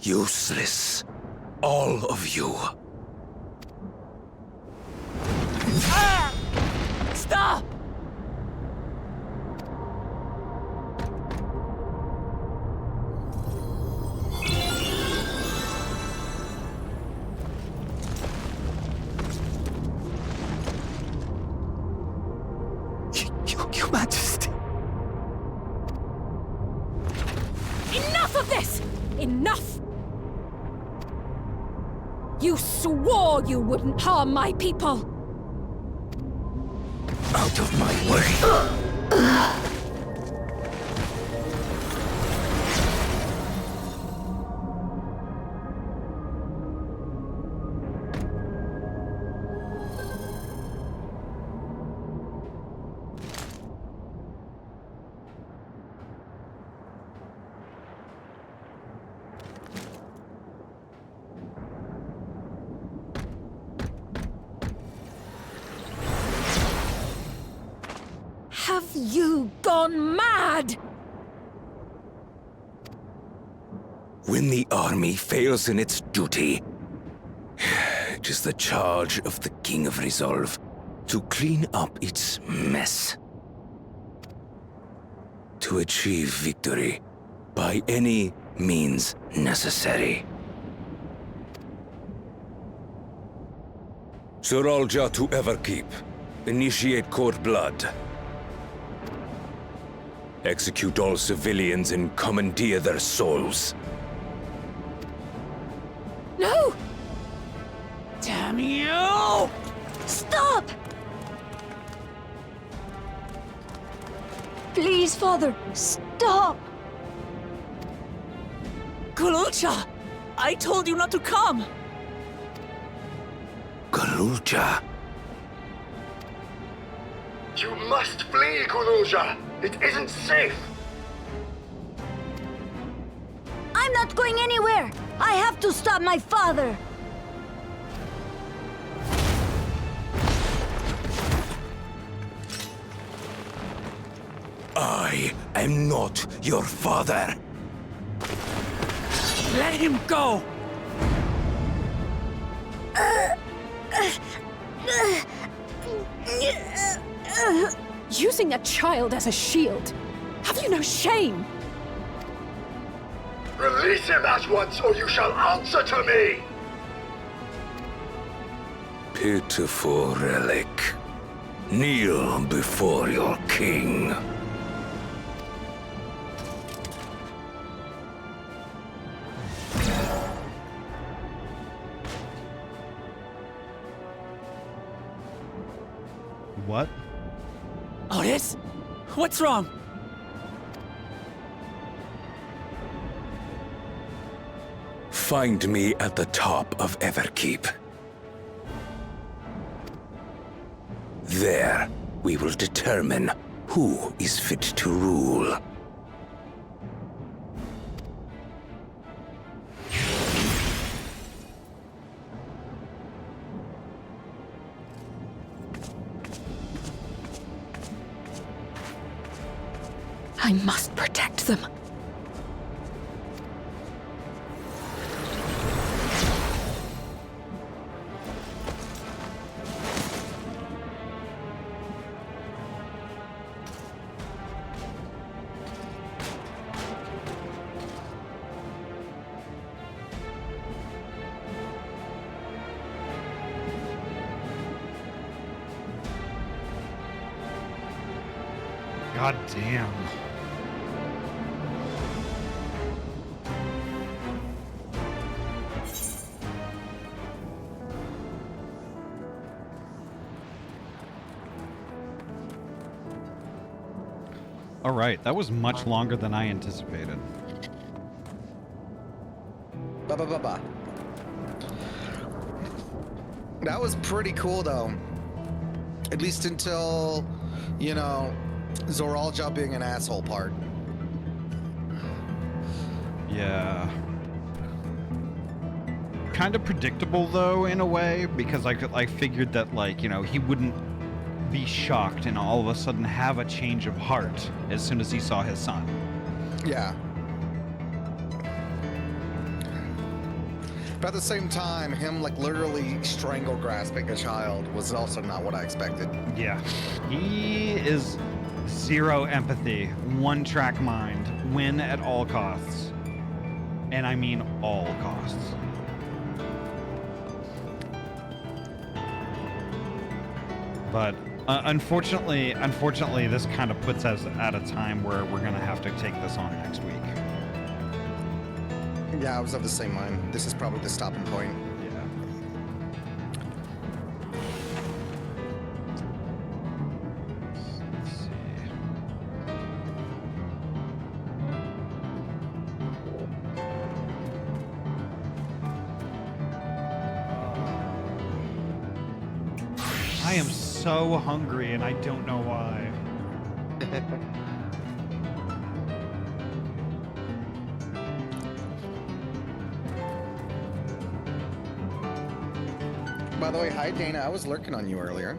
Useless. All of you. Ah! Stop! Your Majesty. Enough of this! Enough! You swore you wouldn't harm my people! Out of my way! Have you gone mad? When the army fails in its duty, it is the charge of the King of Resolve to clean up its mess. To achieve victory by any means necessary. Zoralja to Everkeep. Initiate court blood. Execute all civilians and commandeer their souls. No! Damn you! Stop! Please, Father, stop! Kululcha! I told you not to come! Kululcha. You must flee, Kululja! It isn't safe! I'm not going anywhere! I have to stop my father! I am not your father. Let him go! Using a child as a shield. Have you no shame? Release him at once, or you shall answer to me! Pitiful relic. Kneel before your king. What? Otis? What's wrong? Find me at the top of Everkeep. There, we will determine who is fit to rule. I must protect them. God damn. All right, that was much longer than I anticipated. Ba-ba-ba-ba. That was pretty cool, though. At least until, you know, Zoralja being an asshole part. Yeah. Kind of predictable, though, in a way, because I figured that, like, you know, he wouldn't be shocked and all of a sudden have a change of heart as soon as he saw his son. Yeah. But at the same time, him, like, literally strangle grasping a child was also not what I expected. Yeah. He is zero empathy, one-track mind, win at all costs. And I mean all costs. But unfortunately, this kind of puts us at a time where we're gonna have to take this on next week. Yeah, I was of the same mind. This is probably the stopping point. Yeah. I am so hungry and I don't know why. By the way, hi Dana. I was lurking on you earlier.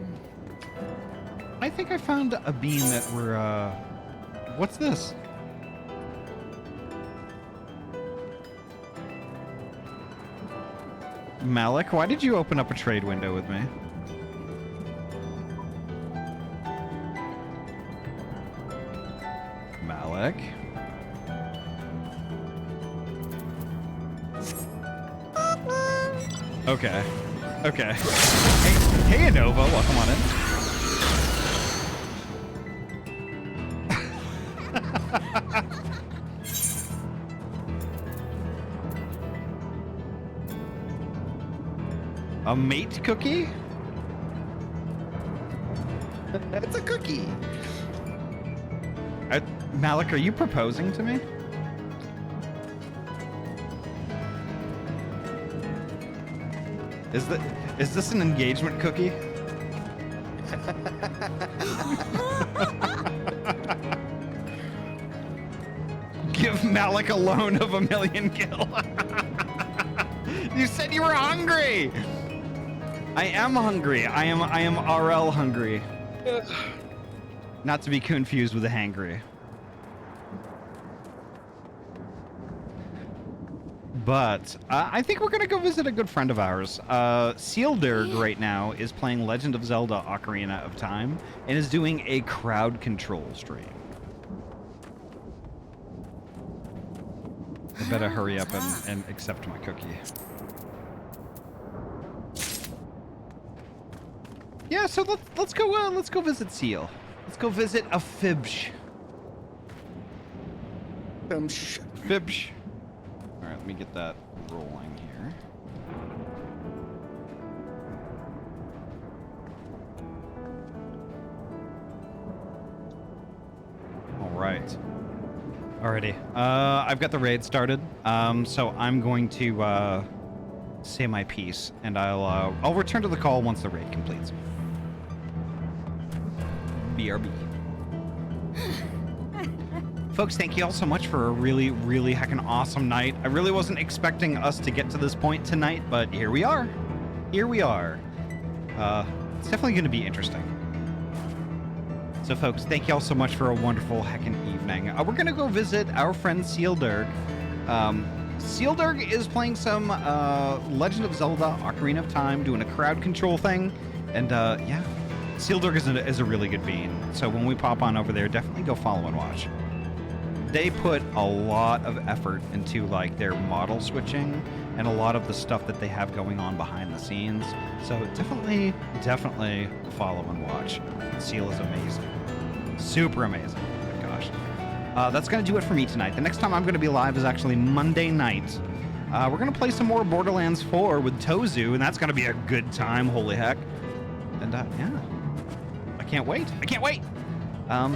I think I found a bean that we're, what's this? Malik, why did you open up a trade window with me? Malik? Okay. Okay. Hey Anova, welcome on in. A mate cookie? It's a cookie. Malik, are you proposing to me? Is this an engagement cookie? Give Malik a loan of 1,000,000 gil. You said you were hungry. I am hungry. I am RL hungry. Not to be confused with a hangry. But I think we're gonna go visit a good friend of ours. Sealderg right now is playing Legend of Zelda: Ocarina of Time and is doing a crowd control stream. I better hurry up and accept my cookie. Yeah, so let's go visit Seal. Let's go visit a Fibsh. Fibsh. All right, let me get that rolling here. All right. Alrighty. I've got the raid started. So I'm going to say my piece, and I'll return to the call once the raid completes. BRB. Folks, thank you all so much for a really, really heckin' awesome night. I really wasn't expecting us to get to this point tonight, but here we are. Here we are. It's definitely going to be interesting. So, folks, thank you all so much for a wonderful heckin' evening. We're going to go visit our friend Sealderg. Sealderg is playing some Legend of Zelda Ocarina of Time, doing a crowd control thing. And, yeah, Sealderg is a really good bean. So when we pop on over there, definitely go follow and watch. They put a lot of effort into like their model switching and a lot of the stuff that they have going on behind the scenes. So definitely follow and watch. Seal is amazing. Super amazing. Oh my gosh. That's going to do it for me tonight. The next time I'm going to be live is actually Monday night. We're going to play some more Borderlands 4 with Tozu, and that's going to be a good time. Holy heck. And yeah. I can't wait.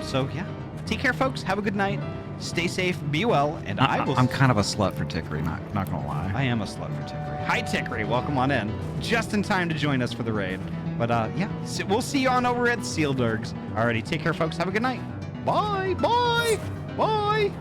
So yeah. Take care, folks. Have a good night. Stay safe, be well, and I will... I'm kind of a slut for Tickery, not gonna lie. I am a slut for Tickery. Hi, Tickery. Welcome on in. Just in time to join us for the raid. But, yeah, we'll see you on over at Sealderg's. Alrighty, take care, folks. Have a good night. Bye. Bye. Bye.